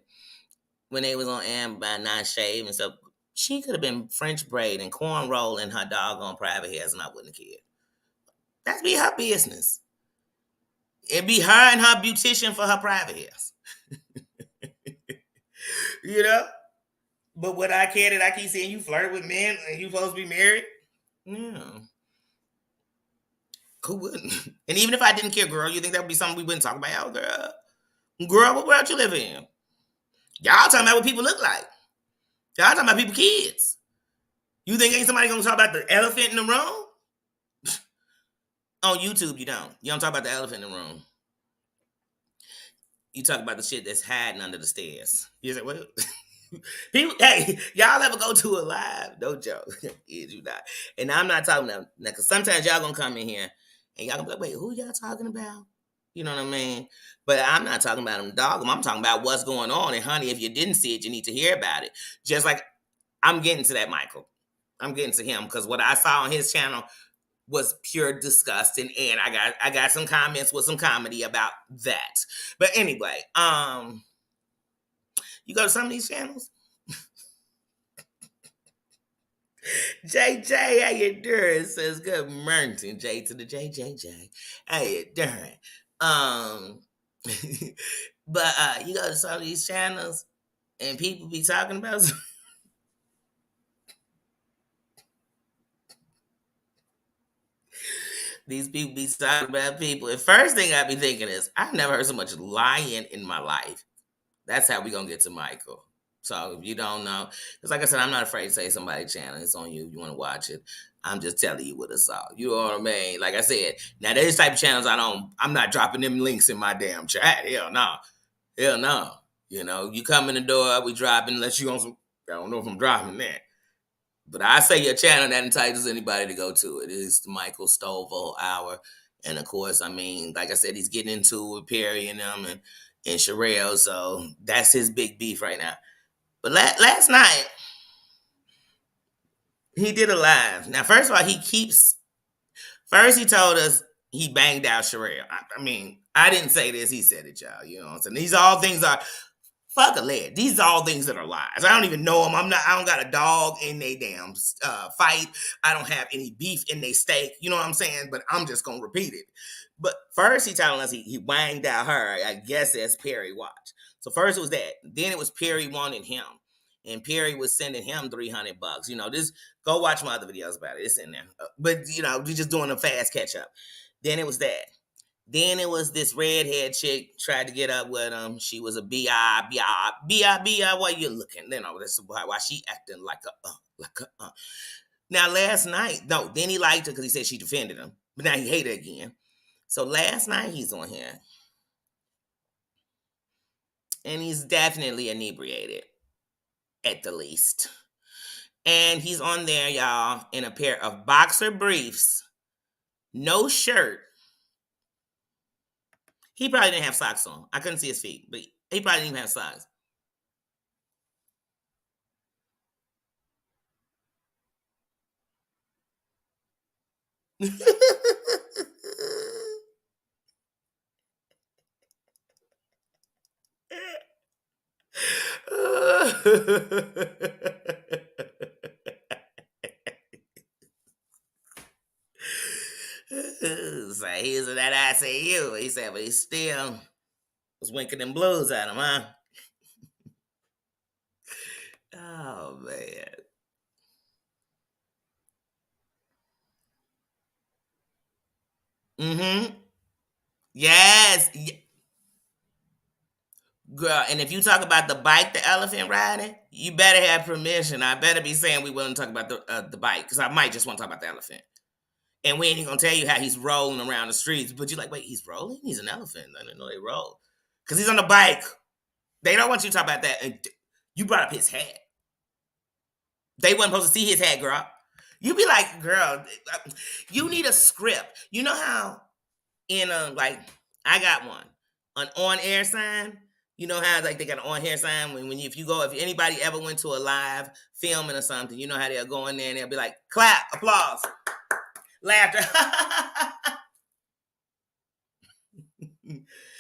[SPEAKER 1] When they was on Amber by not shave and stuff. She could have been French braid and cornroll in her doggone private hairs and I wouldn't have cared. That'd be her business. It'd be her and her beautician for her private hairs. You know? But would I care that I keep seeing you flirt with men and you supposed to be married? Yeah. Who wouldn't? And even if I didn't care, girl, you think that would be something we wouldn't talk about? Oh, girl. Girl, what world you live in? Y'all talking about what people look like. Y'all talking about people kids. You think ain't somebody gonna talk about the elephant in the room? On YouTube, you don't. You don't talk about the elephant in the room. You talk about the shit that's hiding under the stairs. You say, what? People, hey, y'all ever go to a live? No joke. Is you not? And I'm not talking about now, because sometimes y'all gonna come in here and y'all gonna be like, wait, who y'all talking about? You know what I mean? But I'm not talking about them dog. I'm talking about what's going on. And honey, if you didn't see it, you need to hear about it. Just like I'm getting to that, Michael. I'm getting to him because what I saw on his channel was pure disgust, and I got some comments with some comedy about that. But anyway, you go to some of these channels. JJ, how you doing? Says good morning, J to the JJJ. How you doing? Um, but you go to some of these channels, and people be talking about. These people be talking about people. The first thing I be thinking is, I've never heard so much lying in my life. That's how we gonna get to Michael. So if you don't know, because like I said, I'm not afraid to say somebody's channel. It's on you. If you want to watch it. I'm just telling you what I saw. You know what I mean? Like I said, now there's type of channels I'm not dropping them links in my damn chat. Hell no. Hell no. You know, you come in the door, we dropping unless you on some, I don't know if I'm dropping that. But I say your channel that entitles anybody to go to it. It's the Michael Stovall Hour. And of course, I mean, like I said, he's getting into with Perry and them and Sherelle. So that's his big beef right now. But last night, He did a live. Now, first of all, first he told us he banged out Sherelle. I mean, I didn't say this. He said it, y'all. You know what I'm saying? These all things are, fuck a lid. These are all things that are lies. I don't even know them. I don't got a dog in they damn fight. I don't have any beef in they steak. You know what I'm saying? But I'm just going to repeat it. But first he telling us he banged out her. I guess that's Perry watch. So first it was that. Then it was Perry wanting him. And Perry was sending him $300. You know, just go watch my other videos about it. It's in there. But, you know, we're just doing a fast catch up. Then it was that. Then it was this redhead chick tried to get up with him. She was a B.I. Why you looking? You know, that's why she acting like a. Now, last night, no, then he liked her because he said she defended him. But now he hated her again. So last night he's on here. And he's definitely inebriated, at the least. And he's on there, y'all, in a pair of boxer briefs, no shirt. He probably didn't have socks on. I couldn't see his feet, but he probably didn't even have socks. So he's that ICU. He said, but he still was winking them blues at him, huh? Oh, man. Mm-hmm. Yes. Girl, and if you talk about the bike the elephant riding, you better have permission. I better be saying we willing to talk about the bike, because I might just want to talk about the elephant. And we ain't even gonna tell you how he's rolling around the streets. But you're like, wait, he's rolling? He's an elephant. I didn't know they roll. Because he's on the bike. They don't want you to talk about that. And you brought up his hat. They wasn't supposed to see his hat, girl. You be like, girl, you need a script. You know how in like I got one, an on-air sign. You know how like they got an on-air sign when you, if anybody ever went to a live filming or something, you know how they'll go in there and they'll be like, clap, applause, laughter,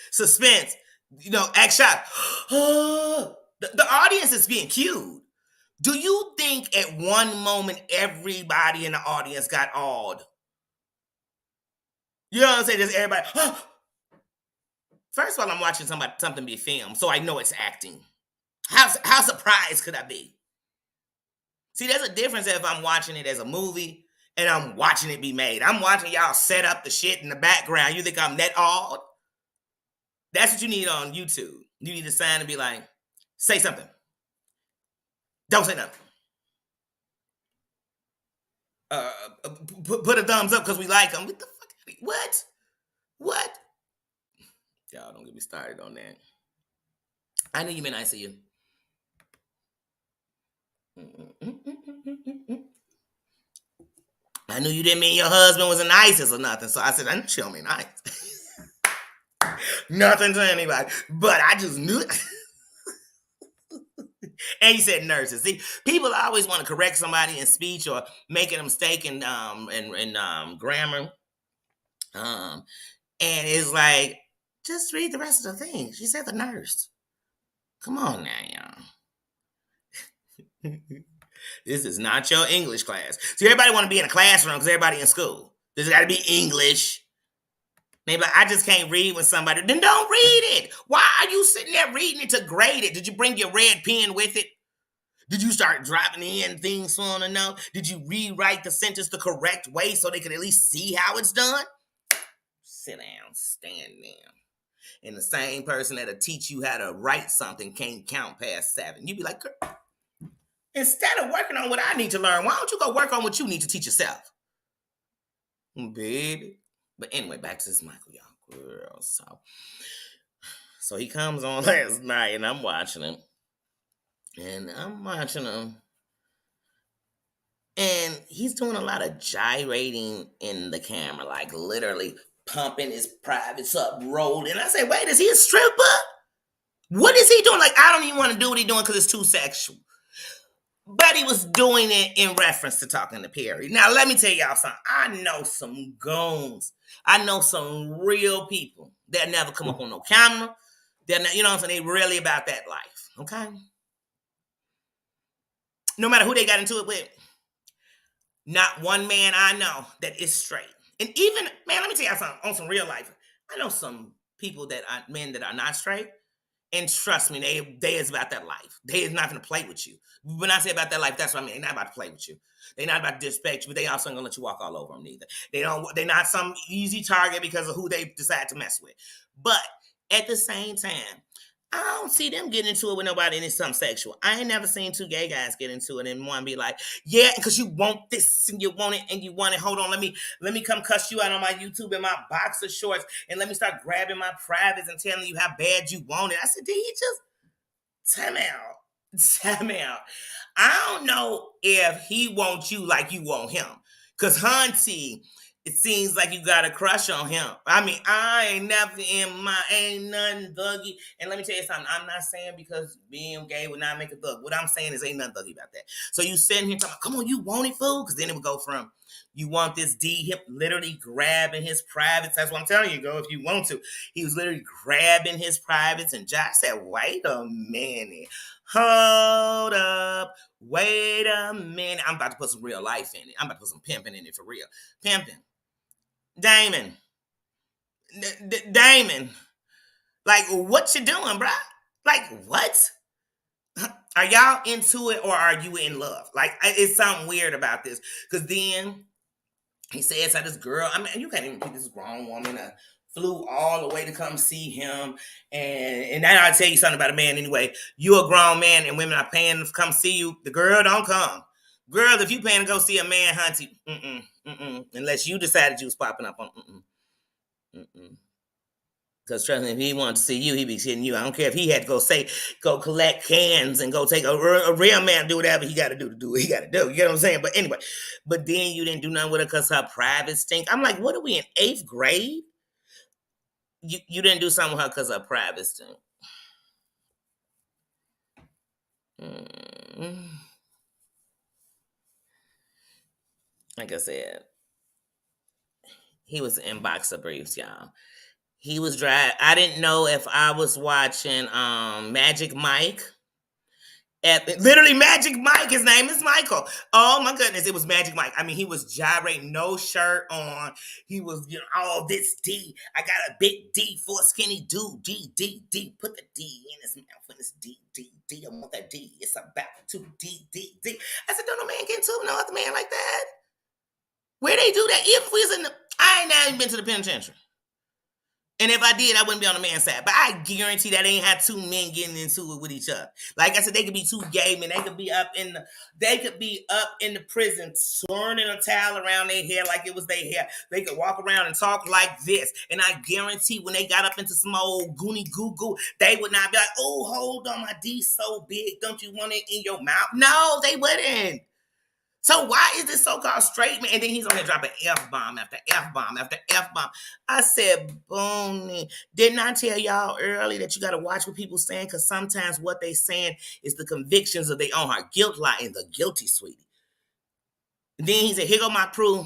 [SPEAKER 1] suspense, you know, act shock. The audience is being cued. Do you think at one moment everybody in the audience got awed? You know what I'm saying? Just everybody. First of all, I'm watching something be filmed, so I know it's acting. How surprised could I be? See, there's a difference if I'm watching it as a movie and I'm watching it be made. I'm watching y'all set up the shit in the background. You think I'm that awed? That's what you need on YouTube. You need a sign to be like, say something. Don't say nothing. Put a thumbs up because we like them. What the fuck? What? What? Y'all don't get me started on that. I knew you meant ICU. I knew you didn't mean your husband was in ISIS or nothing. So I said, I know you don't mean ISIS. Nothing to anybody. But I just knew it. And you said nurses. See, people always want to correct somebody in speech or making a mistake in grammar. And it's like, just read the rest of the thing. She said the nurse. Come on now, y'all. This is not your English class. See, everybody want to be in a classroom because everybody in school. There's got to be English. Maybe I just can't read when somebody. Then don't read it. Why are you sitting there reading it to grade it? Did you bring your red pen with it? Did you start dropping in things for them to know? Did you rewrite the sentence the correct way so they could at least see how it's done? Sit down, stand down. And the same person that'll teach you how to write something can't count past 7. You be like, instead of working on what I need to learn, why don't you go work on what you need to teach yourself? Baby. But anyway, back to this Michael, y'all. Girl, so he comes on last night, and I'm watching him. And and he's doing a lot of gyrating in the camera, like literally pumping his privates up, rolling. I say, wait, is he a stripper? What is he doing? Like, I don't even want to do what he's doing because it's too sexual. But he was doing it in reference to talking to Perry. Now, let me tell y'all something. I know some goons. I know some real people that never come up on no camera. They're not, you know what I'm saying? They really about that life, okay? No matter who they got into it with, not one man I know that is straight. And even, man, let me tell y'all something on some real life. I know some people that are men that are not straight. And trust me, they is about that life. They is not gonna play with you. When I say about that life, that's what I mean. They're not about to play with you. They're not about to disrespect you, but they also ain't gonna let you walk all over them neither. They don't. They're not some easy target because of who they decide to mess with. But at the same time, I don't see them getting into it with nobody and it's something sexual. I ain't never seen two gay guys get into it and one be like, yeah, because you want this and you want it and you want it. Hold on, let me come cuss you out on my YouTube in my boxer shorts and let me start grabbing my privates and telling you how bad you want it. I said, did he just time out? Time out. I don't know if he wants you like you want him. Cause Hunty, it seems like you got a crush on him. I mean, I ain't never ain't nothing thuggy. And let me tell you something. I'm not saying because being gay would not make a thug. What I'm saying is ain't nothing thuggy about that. So you sitting here talking about, come on, you want it, fool? Because then it would go from you want this D hip literally grabbing his privates. That's what I'm telling you, go if you want to. He was literally grabbing his privates, and Josh said, wait a minute. Hold up. Wait a minute. I'm about to put some real life in it. I'm about to put some pimping in it for real. Pimping. Damon. Damon. Like, what you doing, bruh? Like, what? Are y'all into it or are you in love? Like, it's something weird about this. Because then he says how this girl, I mean, you can't even keep this grown woman flew all the way to come see him. And now I'll tell you something about a man anyway. You a grown man and women are paying to come see you. The girl don't come. Girl, if you paying to go see a man, Hunty, unless you decided you was popping up on, Because trust me, if he wanted to see you, he'd be seeing you. I don't care if he had to go collect cans and go take a real man do whatever he got to do what he got to do. You know what I'm saying? But anyway, but then you didn't do nothing with her because her private stink. I'm like, what are we in 8th grade? You didn't do something with her because her private stink. Like I said, he was in boxer briefs, y'all. He was driving. I didn't know if I was watching Magic Mike. Literally Magic Mike. His name is Michael. Oh my goodness, it was Magic Mike. I mean, he was gyrating, no shirt on. He was, all this D. I got a big D for a skinny dude. D, D, D. Put the D in his mouth when it's D, D, D. I want that D. It's about to D, D, D. I said, don't no man get into no other man like that. Where they do that? If we was in the, I ain't never even been to the penitentiary. And if I did, I wouldn't be on the man's side. But I guarantee that ain't had two men getting into it with each other. Like I said, they could be two gay men. They could be up in the prison, swirling a towel around their hair like it was their hair. They could walk around and talk like this. And I guarantee when they got up into some old goony goo goo, they would not be like, oh, hold on, my D's so big. Don't you want it in your mouth? No, they wouldn't. So why is this so-called straight man? And then he's on there dropping F-bomb after F-bomb after F-bomb. I said, Booney, didn't I tell y'all early that you got to watch what people saying? Because sometimes what they saying is the convictions of their own heart. Guilt lie in the guilty, sweetie. And then he said, here go my proof.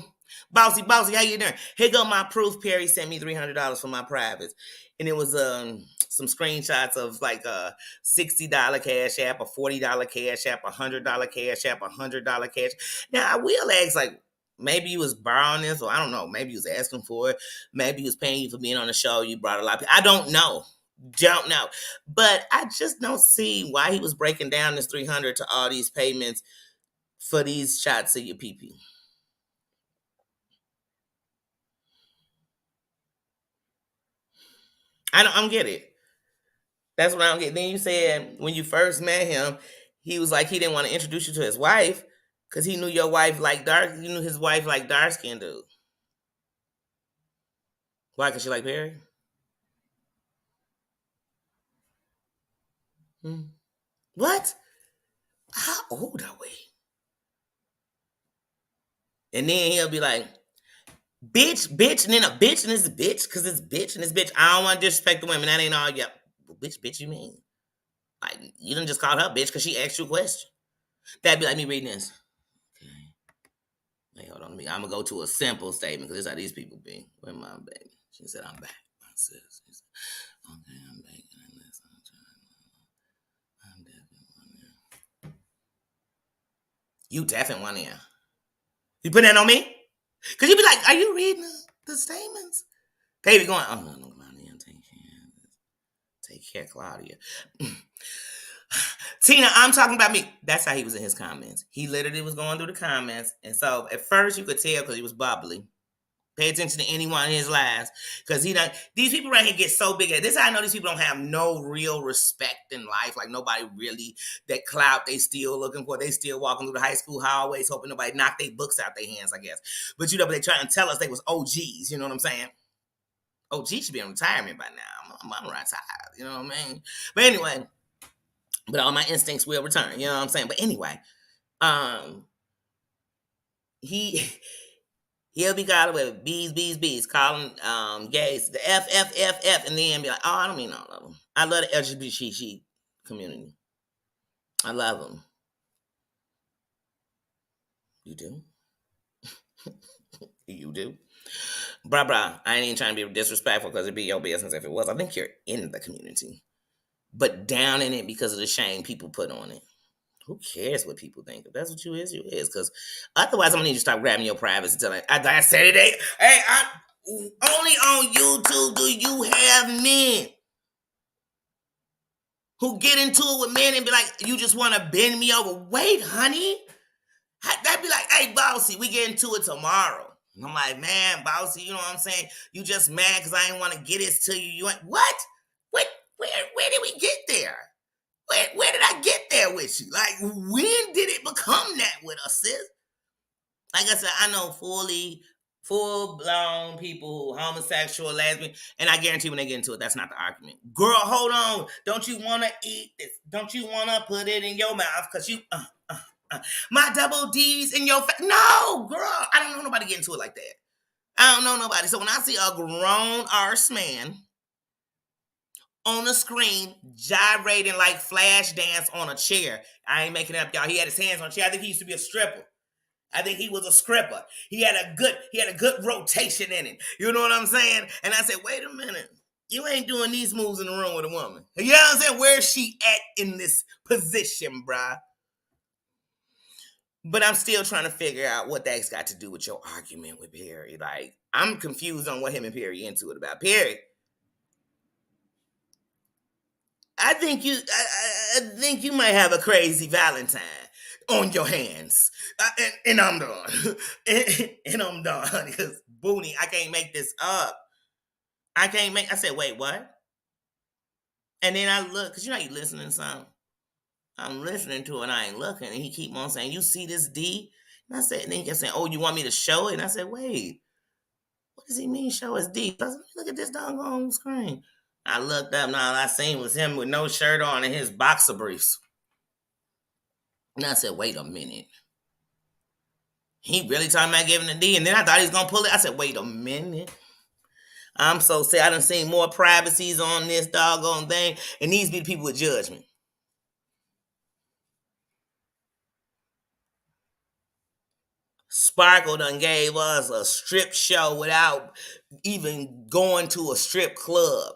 [SPEAKER 1] Bossy, how you doing? Here go my proof. Perry sent me $300 for my privates. And it was some screenshots of like a $60 cash app, a $40 cash app, a $100 cash app, a $100 cash. Now I will ask, like, maybe you was borrowing this, or I don't know, maybe you was asking for it, maybe he was paying you for being on the show, you brought a lot of people. I don't know. But I just don't see why he was breaking down this 300 to all these payments for these shots of your PP. I don't get it. That's what I don't get. Then you said when you first met him, he was like he didn't want to introduce you to his wife because he knew your wife like dark. You knew his wife like dark skinned dude. Why? Because she like Perry. What? How old are we? And then he'll be like, bitch, and then a bitch and it's a bitch because it's bitch and it's bitch. I don't want to disrespect the women. That ain't all. Yeah, bitch, you mean? Like you didn't just call her bitch because she asked you a question. That'd be like me reading this. Okay. Hey, hold on. I'm gonna go to a simple statement because this is how these people be. Where my baby? She said, "I'm back." I said, "Okay, I'm back." I'm definitely one there. You definitely one there. You put that on me? Cause you be like, "Are you reading the statements?" Baby going, "Oh no, Claudia, take care, Claudia." Tina, I'm talking about me. That's how he was in his comments. He literally was going through the comments, and so at first you could tell because he was bubbly. Pay attention to anyone in his lives, because he done. These people right here get so big. This is how I know these people don't have no real respect in life. Like nobody really that clout they still looking for. They still walking through the high school hallways, hoping nobody knock their books out their hands. I guess, but but they trying to tell us they was OGs. You know what I'm saying? OG should be in retirement by now. I'm retired. You know what I mean? But anyway, but all my instincts will return. You know what I'm saying? But anyway, um, he he'll be calling with bees, calling gays the F, and then be like, oh, I don't mean all of them. I love the LGBT community. I love them. You do? You do? Bruh. I ain't even trying to be disrespectful because it'd be your business if it was. I think you're in the community, but down in it because of the shame people put on it. Who cares what people think? If that's what you is, you is. Because otherwise, I'm gonna need you to stop grabbing your privacy. Telling I said it. Only on YouTube do you have men who get into it with men and be like, "You just want to bend me over." Wait, honey, that'd be like, "Hey, bossy, we get into it tomorrow." And I'm like, "Man, bossy, you know what I'm saying? You just mad because I ain't want to get this to you. You ain't what? What? Where did we get there? Where did I get there with you? Like, when did it become that with us, sis?" Like I said, I know full blown people who homosexual, lesbian, and I guarantee when they get into it, that's not the argument. Girl, hold on. Don't you want to eat this? Don't you want to put it in your mouth? Because my double D's in your face. No, girl. I don't know nobody getting into it like that. I don't know nobody. So when I see a grown arse man on the screen gyrating like flash dance on a chair, I ain't making it up, y'all. He had his hands on a chair. I think he used to be a stripper. I think he was a scripper. He had a good rotation in it. You know what I'm saying? And I said, wait a minute. You ain't doing these moves in the room with a woman. You know what I'm saying? Where's she at in this position, bruh? But I'm still trying to figure out what that's got to do with your argument with Perry. Like, I'm confused on what him and Perry into it about. Perry, I think you might have a crazy Valentine on your hands, and I'm done, and I'm done because Boonie, I can't make this up. I can't make. I said, wait, what? And then I look, cause you know you listening to something. I'm listening to it, and I ain't looking, and he keep on saying, "You see this D?" And I said, and then he kept saying, "Oh, you want me to show it?" And I said, "Wait, what does he mean show us D?" I said, "Look at this doggone screen." I looked up, and all I seen was him with no shirt on and his boxer briefs. And I said, wait a minute. He really talking about giving a D? And then I thought he was going to pull it. I said, wait a minute. I'm so sad. I done seen more privacies on this doggone thing. And these be the people with judgment. Sparkle done gave us a strip show without even going to a strip club.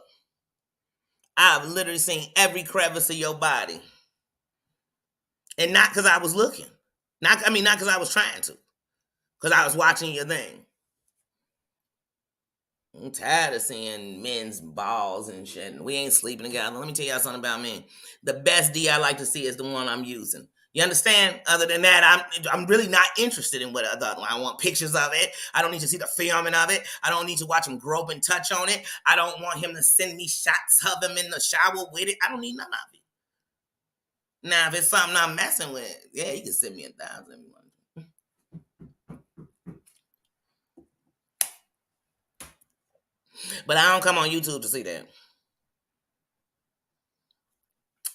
[SPEAKER 1] I've literally seen every crevice of your body. And not because I was looking. Not because I was trying to. Because I was watching your thing. I'm tired of seeing men's balls and shit. And we ain't sleeping together. Let me tell y'all something about me. The best D I like to see is the one I'm using. You understand? Other than that, I'm really not interested in what other one. I want pictures of it. I don't need to see the filming of it. I don't need to watch him grope and touch on it. I don't want him to send me shots of him in the shower with it. I don't need none of it. Now, if it's something I'm messing with, yeah, you can send me 1,000. But I don't come on YouTube to see that.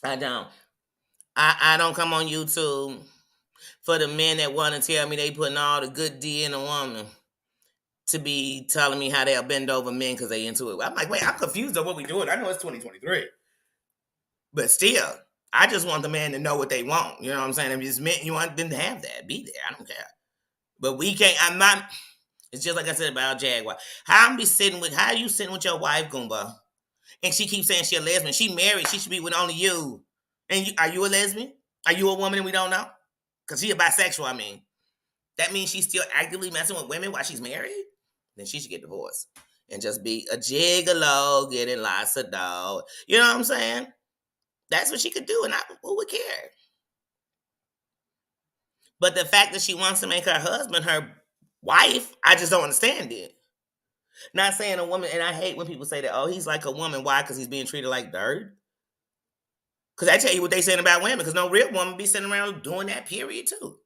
[SPEAKER 1] I don't. I don't come on YouTube for the men that want to tell me they putting all the good D in a woman to be telling me how they'll bend over men because they into it. I'm like, wait, I'm confused on what we doing. I know it's 2023. But still, I just want the man to know what they want. You know what I'm saying? If it's meant you want them to have that, be there. I don't care. But we can't. I'm not. It's just like I said about Jaguar. How are you sitting with your wife, Goomba? And she keeps saying she a lesbian. She married. She should be with only you. And are you a lesbian? Are you a woman and we don't know? Because she a bisexual, I mean. That means she's still actively messing with women while she's married? Then she should get divorced. And just be a gigolo, getting lots of dough. You know what I'm saying? That's what she could do, and who would care? But the fact that she wants to make her husband her wife, I just don't understand it. Not saying a woman, and I hate when people say that, oh, he's like a woman. Why? Because he's being treated like dirt? Because I tell you what they saying about women, because no real woman be sitting around doing that, period, too.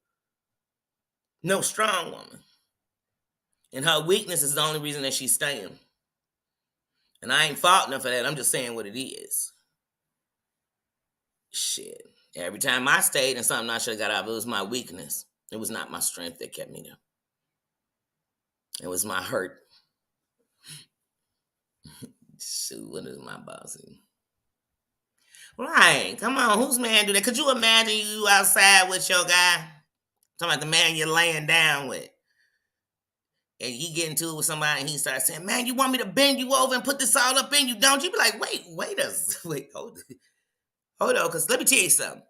[SPEAKER 1] No strong woman. And her weakness is the only reason that she's staying. And I ain't faulting her for that. I'm just saying what it is. Shit. Every time I stayed in something I should have got out of, it was my weakness. It was not my strength that kept me there. It was my hurt. Shoot, what is my bossy? Right. Come on, whose man do that? Could you imagine you outside with your guy? Talking about the man you're laying down with. And you get into it with somebody and he starts saying, man, you want me to bend you over and put this all up in you, don't you? Be like, wait, hold on, because let me tell you something.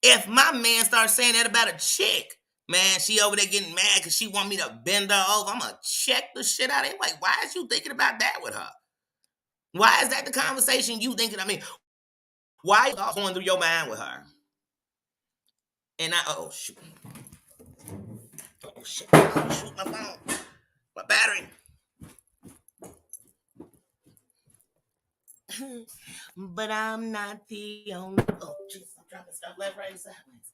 [SPEAKER 1] If my man starts saying that about a chick, man, she over there getting mad because she want me to bend her over, I'm going to check the shit out of it. Like, why is you thinking about that with her? Why is that the conversation you thinking? I mean, why is all going through your mind with her? And oh, shoot. Oh, shit. Shoot my phone. My battery. But I'm not the only. Oh, jeez, I'm dropping stuff left, right, and sideways.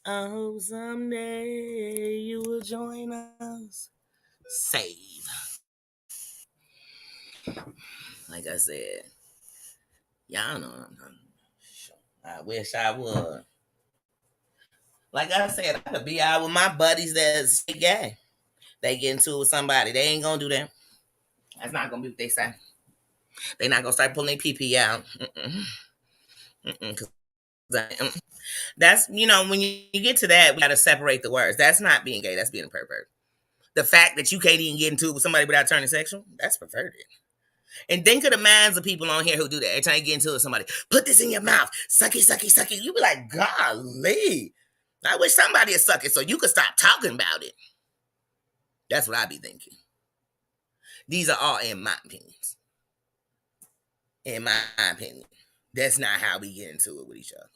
[SPEAKER 1] Oh, someday you will join us. Save. Like I said, y'all know what I'm talking about. I wish I would. Like I said, I could be out with my buddies that's gay. They get into it with somebody. They ain't gonna do that. That's not gonna be what they say. They not gonna start pulling their pee out. That's, when you get to that, we gotta separate the words. That's not being gay. That's being a pervert. The fact that you can't even get into it with somebody without turning sexual, that's perverted. And think of the minds of people on here who do that. Every time you get into it with somebody, put this in your mouth, suck it, suck it, suck it. You be like, golly. I wish somebody would suck it so you could stop talking about it. That's what I be thinking. These are all in my opinions. In my opinion. That's not how we get into it with each other.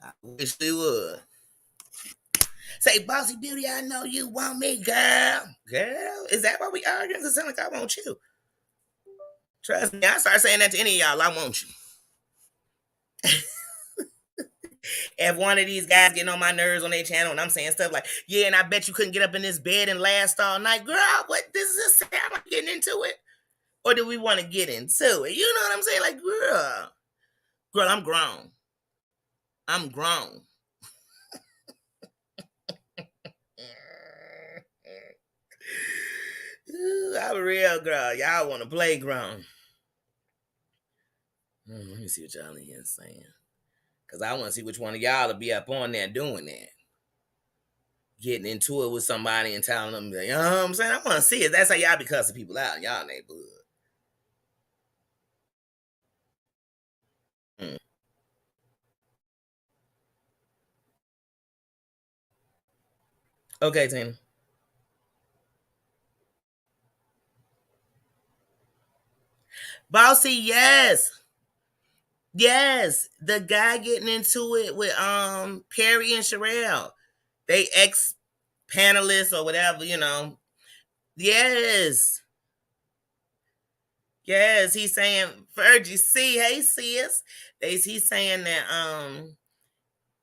[SPEAKER 1] I wish we would. Say, bossy beauty, I know you want me, girl. Girl, is that why we arguing? Because it sounds like I want you. Trust me, I start saying that to any of y'all, I want you. If one of these guys getting on my nerves on their channel and I'm saying stuff like, yeah, and I bet you couldn't get up in this bed and last all night. Girl, what, this is a sound like getting into it? Or do we want to get into it? You know what I'm saying? Like, girl, I'm grown. I'm grown. Ooh, I'm a real girl. Y'all want to play grown. Let me see what y'all in here saying. Because I want to see which one of y'all will be up on there doing that. Getting into it with somebody and telling them, you know what I'm saying? I want to see it. That's how y'all be cussing people out in y'all neighborhood. Okay, Tina. Bossy, yes. Yes. The guy getting into it with Perry and Sherelle. They ex panelists or whatever, Yes. Yes, he's saying Fergie C, hey sis. He's saying that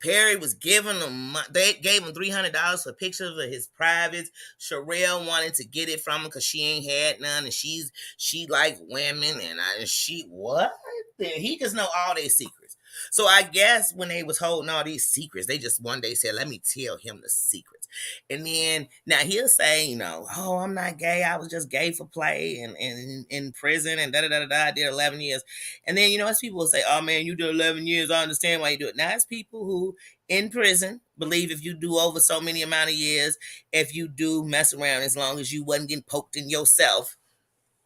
[SPEAKER 1] Perry was giving them, they gave him $300 for pictures of his privates. Sherelle wanted to get it from him because she ain't had none, and she like women, and she what? He just know all their secrets. So I guess when they was holding all these secrets, they just one day said, "Let me tell him the secrets." And then now he'll say, "Oh, I'm not gay. I was just gay for play and in prison and da da da da da. I did 11 years." And then as people will say, "Oh man, you did 11 years. I understand why you do it." Now it's people who in prison believe if you do over so many amount of years, if you do mess around, as long as you wasn't getting poked in yourself,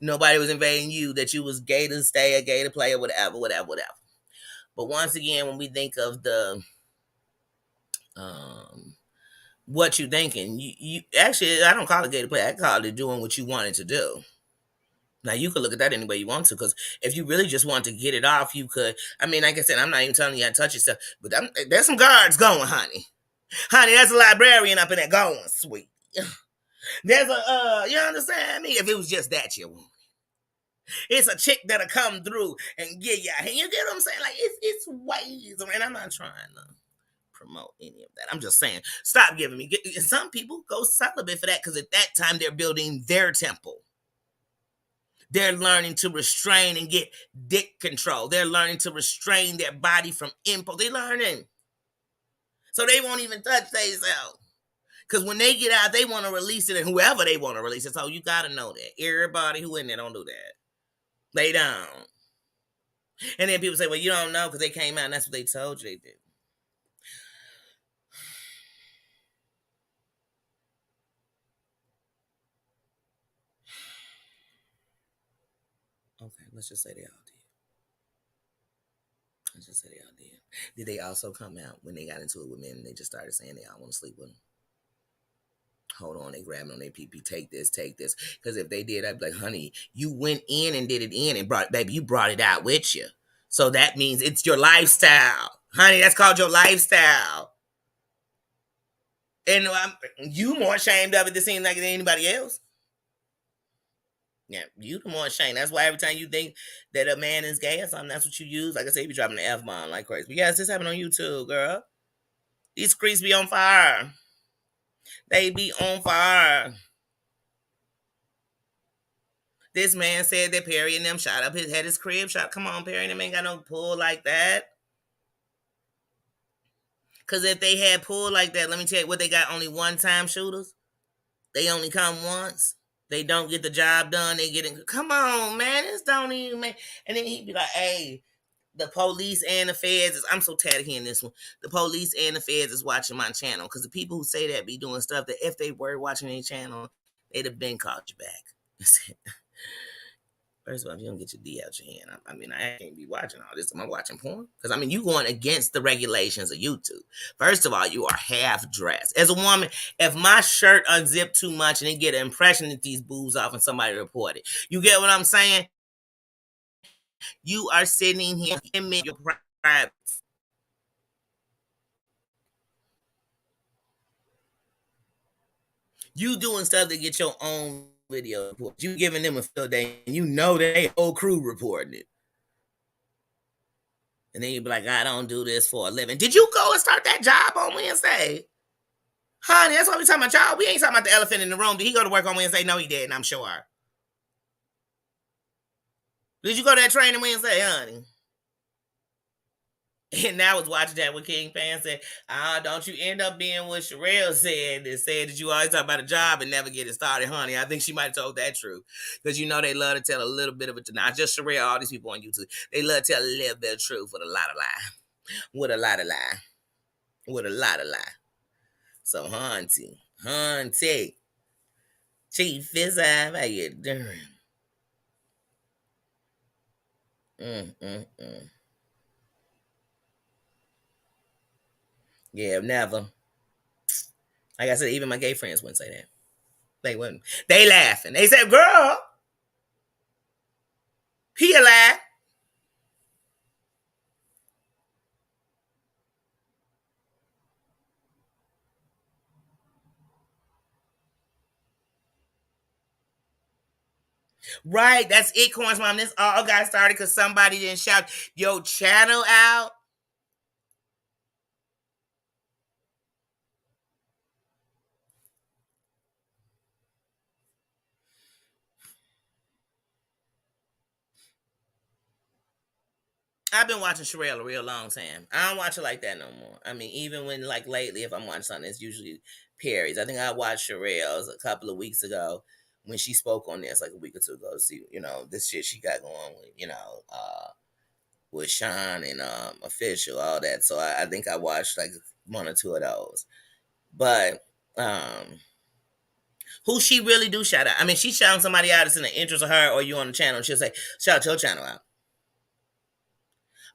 [SPEAKER 1] nobody was invading you, that you was gay to stay or gay to play or whatever, whatever, whatever. But once again, when we think of the um what you thinking, you actually, I don't call it gay to play. I call it doing what you wanted to do. Now you could look at that any way you want to, because if you really just want to get it off, you could. I mean, like I said, I'm not even telling you how to touch yourself, but there's some guards going, honey. Honey, there's a librarian up in there going, sweet. There's you understand me? If it was just that you want, it's a chick that'll come through and get you. And you get what I'm saying? Like it's ways, and I'm not trying to promote any of that. I'm just saying, stop giving me. Some people go celibate for that because at that time they're building their temple. They're learning to restrain and get dick control. They're learning to restrain their body from impulse. They're learning. So they won't even touch themselves. Because when they get out, they want to release it, and whoever they want to release it. So you got to know that. Everybody who in there don't do that. They don't. And then people say, well, you don't know because they came out and that's what they told you they did. Okay, let's just say they all did. Let's just say they all did. Did they also come out when they got into it with men and they just started saying they all want to sleep with them? Hold on, they grabbing on their pee. Take this, take this. Because if they did, I'd be like, honey, you went in and did it in and baby, you brought it out with you. So that means it's your lifestyle. Honey, that's called your lifestyle. And you more ashamed of it than seem like anybody else. Yeah, you the more ashamed. That's why every time you think that a man is gay or something, that's what you use. Like I said, you be dropping the F-bomb like crazy. But yes, this happened on YouTube, girl. These creeps be on fire. They be on fire. This man said that Perry and them shot up his crib shot. Come on, Perry and them ain't got no pull like that. Cause if they had pull like that, let me tell you what they got, only one time shooters. They only come once. They don't get the job done. They get in. Come on, man. This don't even make. And then he'd be like, hey, the police and the feds I'm so tired of hearing this one. The police and the feds is watching my channel. Because the people who say that be doing stuff that if they were watching their channel, they'd have been called you back. First of all, if you don't get your D out your hand, I mean, I can't be watching all this. Am I watching porn? Because, I mean, you going against the regulations of YouTube. First of all, you are half dressed. As a woman, if my shirt unzipped too much and they get an impression that these boobs off and somebody report it, you get what I'm saying? You are sitting here in your private. You doing stuff to get your own video report. You giving them a field day, and you know they whole crew reporting it. And then you be like, I don't do this for a living. Did you go and start that job on Wednesday? Honey, that's what we talking about, y'all. We ain't talking about the elephant in the room. Did he go to work on Wednesday? No, he didn't, I'm sure. Did you go to that training Wednesday, honey? And I was watching that with King Pan said, don't you end up being what Sherelle said that said that you always talk about a job and never get it started, honey. I think she might have told that truth. Because they love to tell a little bit of it. Not just Sherelle, all these people on YouTube. They love to tell a little bit of truth with a lot of lie. With a lot of lie. With a lot of lie. So, Hunty, Chief Fizz, how you doing? Mm. Yeah, never. Like I said, even my gay friends wouldn't say that. They wouldn't. They laughing. They said, girl, he alive. Right, that's it, Corn's mom. This all got started because somebody didn't shout your channel out. I've been watching Sherelle a real long time. I don't watch it like that no more. I mean, even when like lately, if I'm watching something, it's usually Perry's. I think I watched Sherelle's a couple of weeks ago when she spoke on this like a week or two ago to see, this shit she got going with, with Sean and Official, all that. So I think I watched like one or two of those. But who she really do shout out? I mean, she shouting somebody out that's in the interest of her or you on the channel, and she'll say, shout your channel out.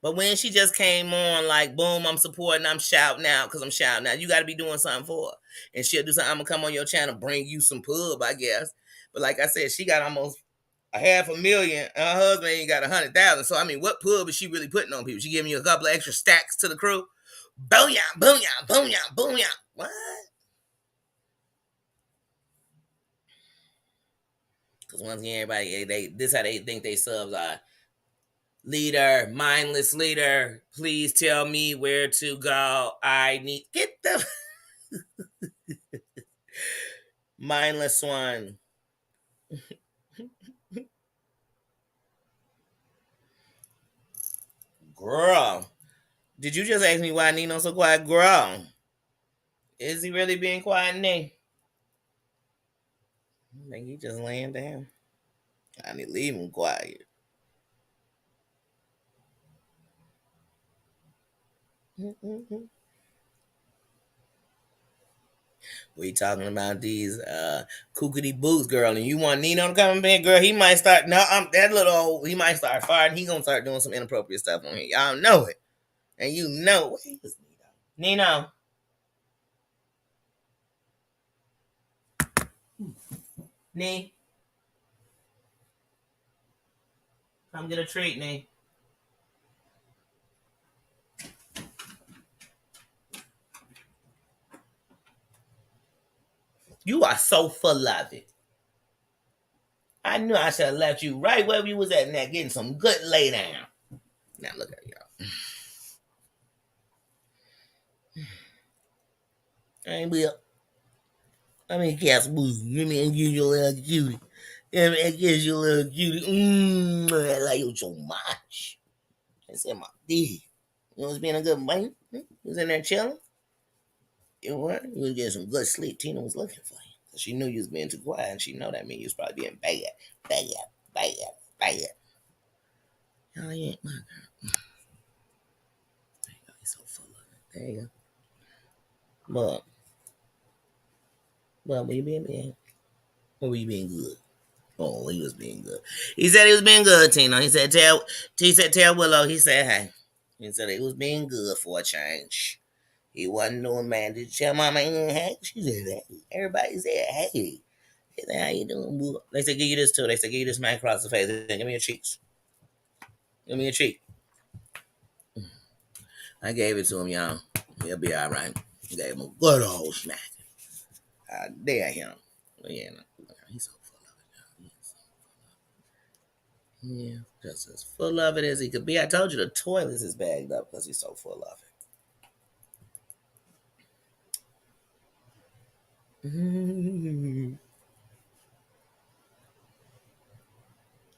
[SPEAKER 1] But when she just came on, like, boom, I'm supporting, I'm shouting out because I'm shouting out. You got to be doing something for her. And she'll do something. I'm going to come on your channel, bring you some pub, I guess. But like I said, she got almost a 500,000. And her husband ain't got 100,000. So, I mean, what pub is she really putting on people? She giving you a couple of extra stacks to the crew? Booyah, booyah, booyah, booyah. What? Because once again, everybody, this how they think they subs are. Leader, mindless leader, please tell me where to go. I need get the mindless one. Girl, did you just ask me why Nino's so quiet? Girl, is he really being quiet, Nick? I think he just laying down. I need to leave him quiet. We talking about these kookity boots, girl, and you want Nino to come in, girl? He might start. No, that little old. He might start firing. He gonna start doing some inappropriate stuff on here. Y'all know it, and you know what is Nino. Nino, Nee, come get a treat, Nee. You are so full of it. I knew I should have left you right where you was at now, getting some good lay down. Now look at y'all. I ain't will. I mean, guess what? Let me give you a little cutie. Let me give you a little cutie. I like you so much. I said my D. You was being a good boy. You was in there chilling. You were. You was getting some good sleep. Tina was looking for you. Cause she knew you was being too quiet, and she know that means you was probably being bad, bad, bad, bad. Oh yeah, my girl. There you go. He's so full of it. There you go. But, were you being bad? Or were you being good? Oh, he was being good. He said he was being good, Tina. Tell Willow, he said, hey. He said he was being good for a change. He wasn't doing man. Did you tell mama hey? She said, hey. Everybody said, hey. He said, how you doing, boo? They said, give you this too. They said, give you this man across the face. They said, give me your cheeks. Give me your cheek. I gave it to him, y'all. He'll be all right. Gave him a good old smack. I dare him. But yeah, no, he's so full of it, y'all. Yeah, just as full of it as he could be. I told you the toilet is bagged up because he's so full of it.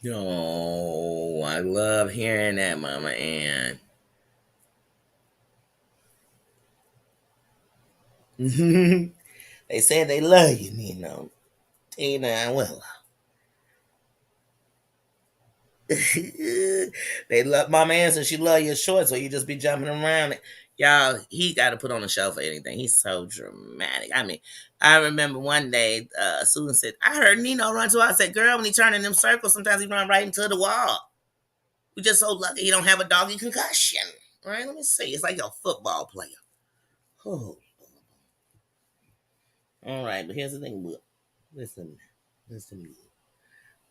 [SPEAKER 1] Oh, I love hearing that, Mama Ann. They said they love you, Nino. Tina and Willow. They love Mama Ann said she love your shorts, so you just be jumping around. Y'all, he got to put on a show for anything. He's so dramatic. I mean, I remember one day, Susan said, I heard Nino run to her. I said, girl, when he turn in them circles, sometimes he run right into the wall. We just so lucky he don't have a doggy concussion. All right, let me see. It's like a football player. Oh. All right, but here's the thing, Will. Listen to me.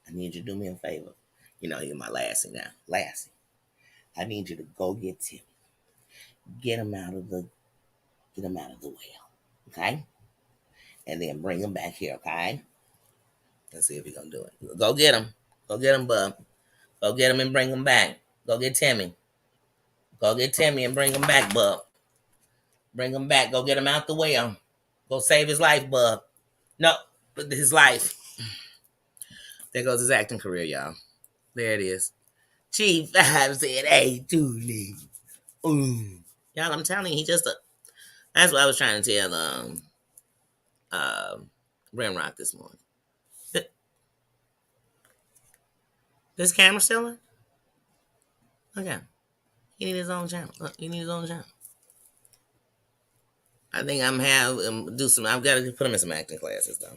[SPEAKER 1] I need you to do me a favor. You're my last thing now. Last thing. I need you to go get Tim. Get him out of the well. Okay? And then bring him back here, okay? Let's see if he's gonna do it. Go get him. Go get him, bub. Go get him and bring him back. Go get Timmy. Go get Timmy and bring him back, bub. Bring him back. Go get him out the well. Go save his life, bub. No, his life. There goes his acting career, y'all. There it is. G5 said, hey, Julie. Ooh. Y'all, I'm telling you, he just, that's what I was trying to tell, um, Rimrock this morning. Th- This camera still on? Okay. He need his own channel. Look, he need his own channel. I think I'm have do some. I've got to put him in some acting classes though.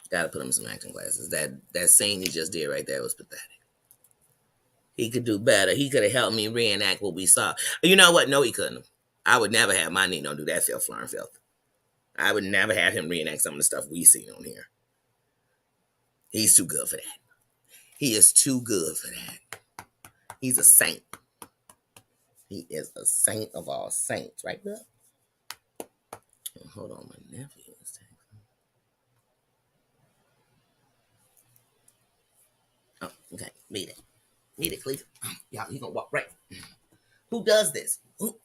[SPEAKER 1] Got to put him in some acting classes. That scene he just did right there was pathetic. He could do better. He could have helped me reenact what we saw. You know what? No, he couldn't have. I would never have my Nino do that filth, Florence filth. I would never have him reenact some of the stuff we seen on here. He's too good for that. He is too good for that. He's a saint. He is a saint of all saints, right there. Hold on, my nephew is texting. Oh, okay. Meet it. Meet it, Cleveland. Y'all, he gonna walk right. Who does this? Who?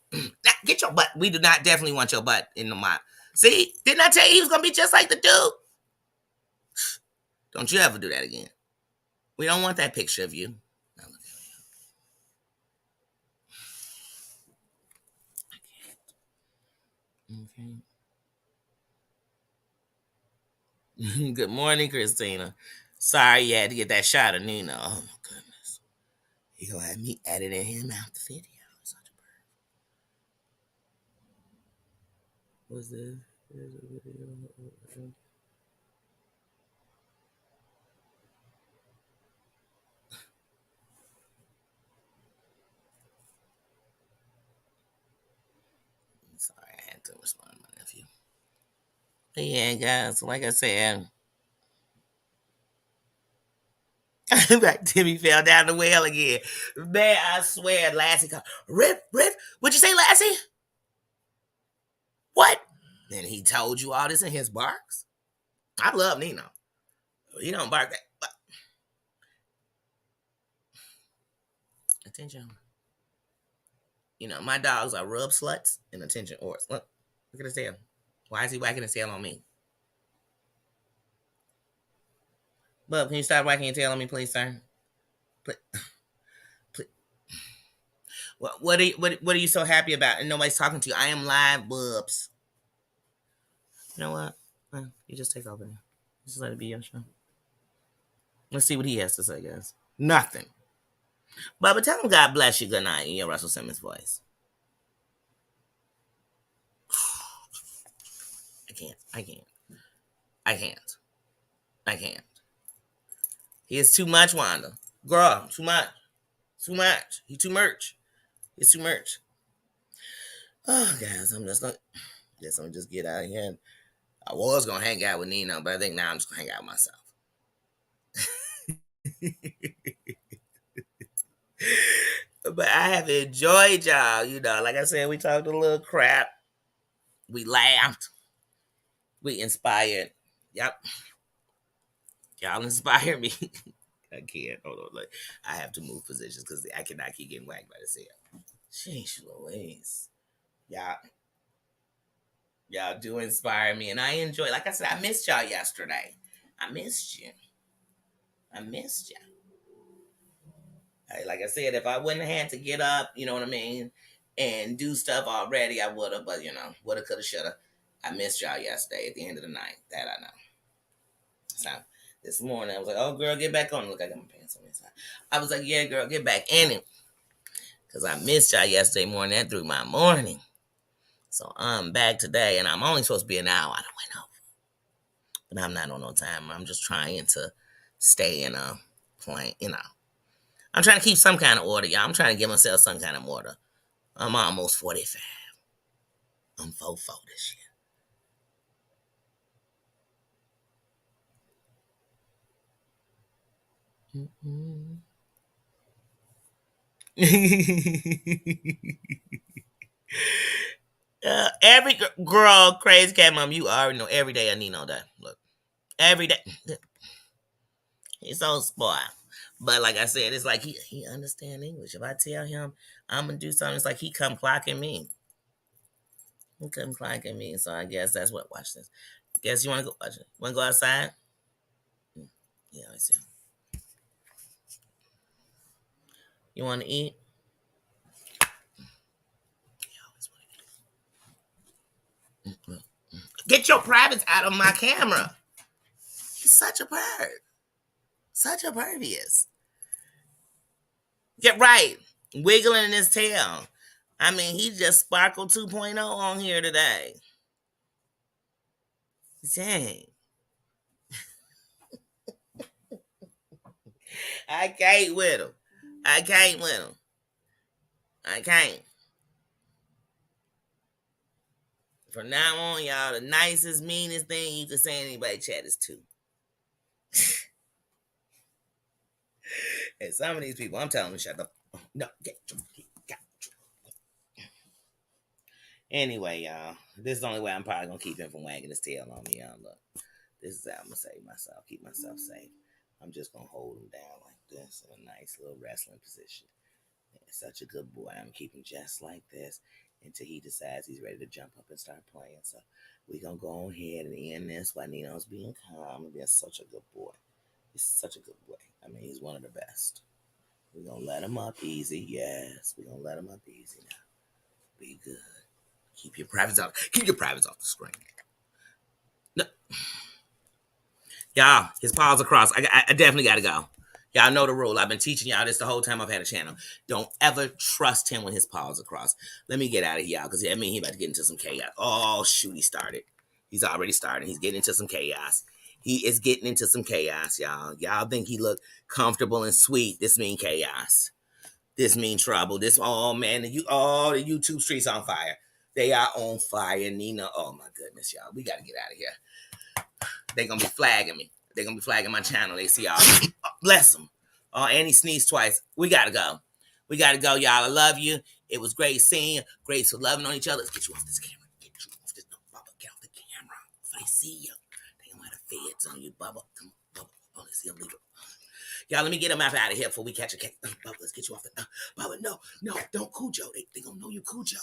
[SPEAKER 1] Get your butt. We do not definitely want your butt in the mop. See? Didn't I tell you he was gonna be just like the dude? Don't you ever do that again. We don't want that picture of you. Now look at you. Okay. Good morning, Christina. Sorry you had to get that shot of Nina. Oh my goodness. You gonna have me editing him out the video. Such a bird. What's this? Here's a video. Sorry, I had to respond to my nephew. But yeah, guys, like I said, like Timmy fell down the well again. Man, I swear, Lassie called, Rip, what'd you say, Lassie? What? Then he told you all this in his barks? I love Nino. He don't bark that. But attention. You know, my dogs are rub sluts and attention ors. Look at his tail. Why is he whacking his tail on me? Bub, can you stop whacking your tail on me, please, sir? Please. Please. What are you so happy about? And nobody's talking to you. I am live, Bubs. You know what? You just take over. Just let it be your show. Let's see what he has to say, guys. Nothing. Bubba, tell him God bless you good night in your Russell Simmons voice. I can't. I can't. I can't. I can't. He is too much, Wanda. Girl, too much. Too much. He too much. He's too much. Oh, guys, I'm gonna just get out of here. I was gonna hang out with Nino, but I think now I'm just gonna hang out with myself. But I have enjoyed y'all. You know, like I said, we talked a little crap. We laughed. We inspired. Yep. Y'all inspire me. I can't. Hold on. Like, I have to move positions because I cannot keep getting whacked by the cell. Sheesh Louise. Y'all, y'all do inspire me. And I enjoy, like I said, I missed y'all yesterday. I missed you. I missed you. Hey, like I said, if I wouldn't have had to get up, you know what I mean, and do stuff already, I would have, but you know, woulda, coulda, shoulda. I missed y'all yesterday at the end of the night. That I know. So this morning I was like, oh girl, get back on. Look, I got my pants on inside. I was like, yeah, girl, get back in it. Cause I missed y'all yesterday morning and through my morning. So I'm back today and I'm only supposed to be an hour. I went over. But I'm not on no time. I'm just trying to stay in a point, you know. I'm trying to keep some kind of order, y'all. I'm trying to give myself some kind of order. I'm almost 45. I'm 44 this year. Every girl, crazy cat mom, you already know every day I need all that. Look, every day. He's so spoiled. But like I said, it's like he understand English. If I tell him I'm gonna do something, it's like he come clocking me. He come clocking me. So I guess that's what. Watch this. Guess you wanna go watch it. Wanna go outside? Yeah, I see. You want to eat? Get your privates out of my camera. He's such a perv. Such a pervious. Get right. Wiggling his tail. I mean, he just Sparkle 2.0 on here today. Dang. I can't with him. I can't with him. I can't. From now on, y'all, the nicest, meanest thing you can say anybody chat is to. And some of these people, I'm telling them, shut up. No, anyway, y'all, this is the only way I'm probably gonna keep him from wagging his tail on me, y'all. Look, this is how I'm gonna save myself, keep myself safe. I'm just gonna hold him down like this in a nice little wrestling position. It's such a good boy. I'm keeping just like this until he decides he's ready to jump up and start playing. So we're gonna go on ahead and end this while Nino's being calm and being such a good boy. He's such a good boy. I mean, he's one of the best. We're gonna let him up easy. Yes, we're gonna let him up easy now. Be good. Keep your privates out. Keep your privates off the screen. No. Y'all, his paws are crossed. I definitely gotta go. Y'all know the rule. I've been teaching y'all this the whole time I've had a channel. Don't ever trust him when his paws are crossed. Let me get out of here, y'all, because I mean, he about to get into some chaos. Oh, shoot, he started. He's already started. He's getting into some chaos. He is getting into some chaos, y'all. Y'all think he look comfortable and sweet. This mean chaos. This mean trouble. This, oh, man, the YouTube streets on fire. They are on fire, Nina. Oh, my goodness, y'all. We got to get out of here. They're going to be flagging me. They're going to be flagging my channel. They see y'all. Bless them. And he sneezed twice. We got to go. We got to go, y'all. I love you. It was great seeing you. Great for loving on each other. Let's get you off this camera. Get you off this. No, Bubba, get off the camera. If they see you, they going to have the feds on you, Bubba. Come on, Bubba. Oh, let's see him leave it. Y'all, let me get him out of here before we catch a case. Bubba, let's get you off the... Bubba, no, don't Cujo. They going to know you Cujo.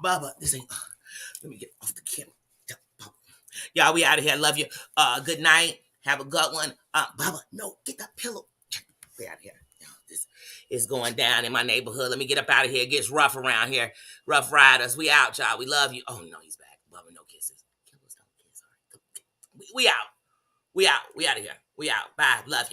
[SPEAKER 1] Bubba, this ain't... let me get off the camera. Y'all, we out of here. Love you. Good night. Have a good one. Bubba, no, get that pillow. We out of here. This is going down in my neighborhood. Let me get up out of here. It gets rough around here. Rough Riders. We out, y'all. We love you. Oh, no, he's back. Bubba, no kisses. Killers don't kiss. All right. We out. We out. We out of here. We out. Bye. Love you.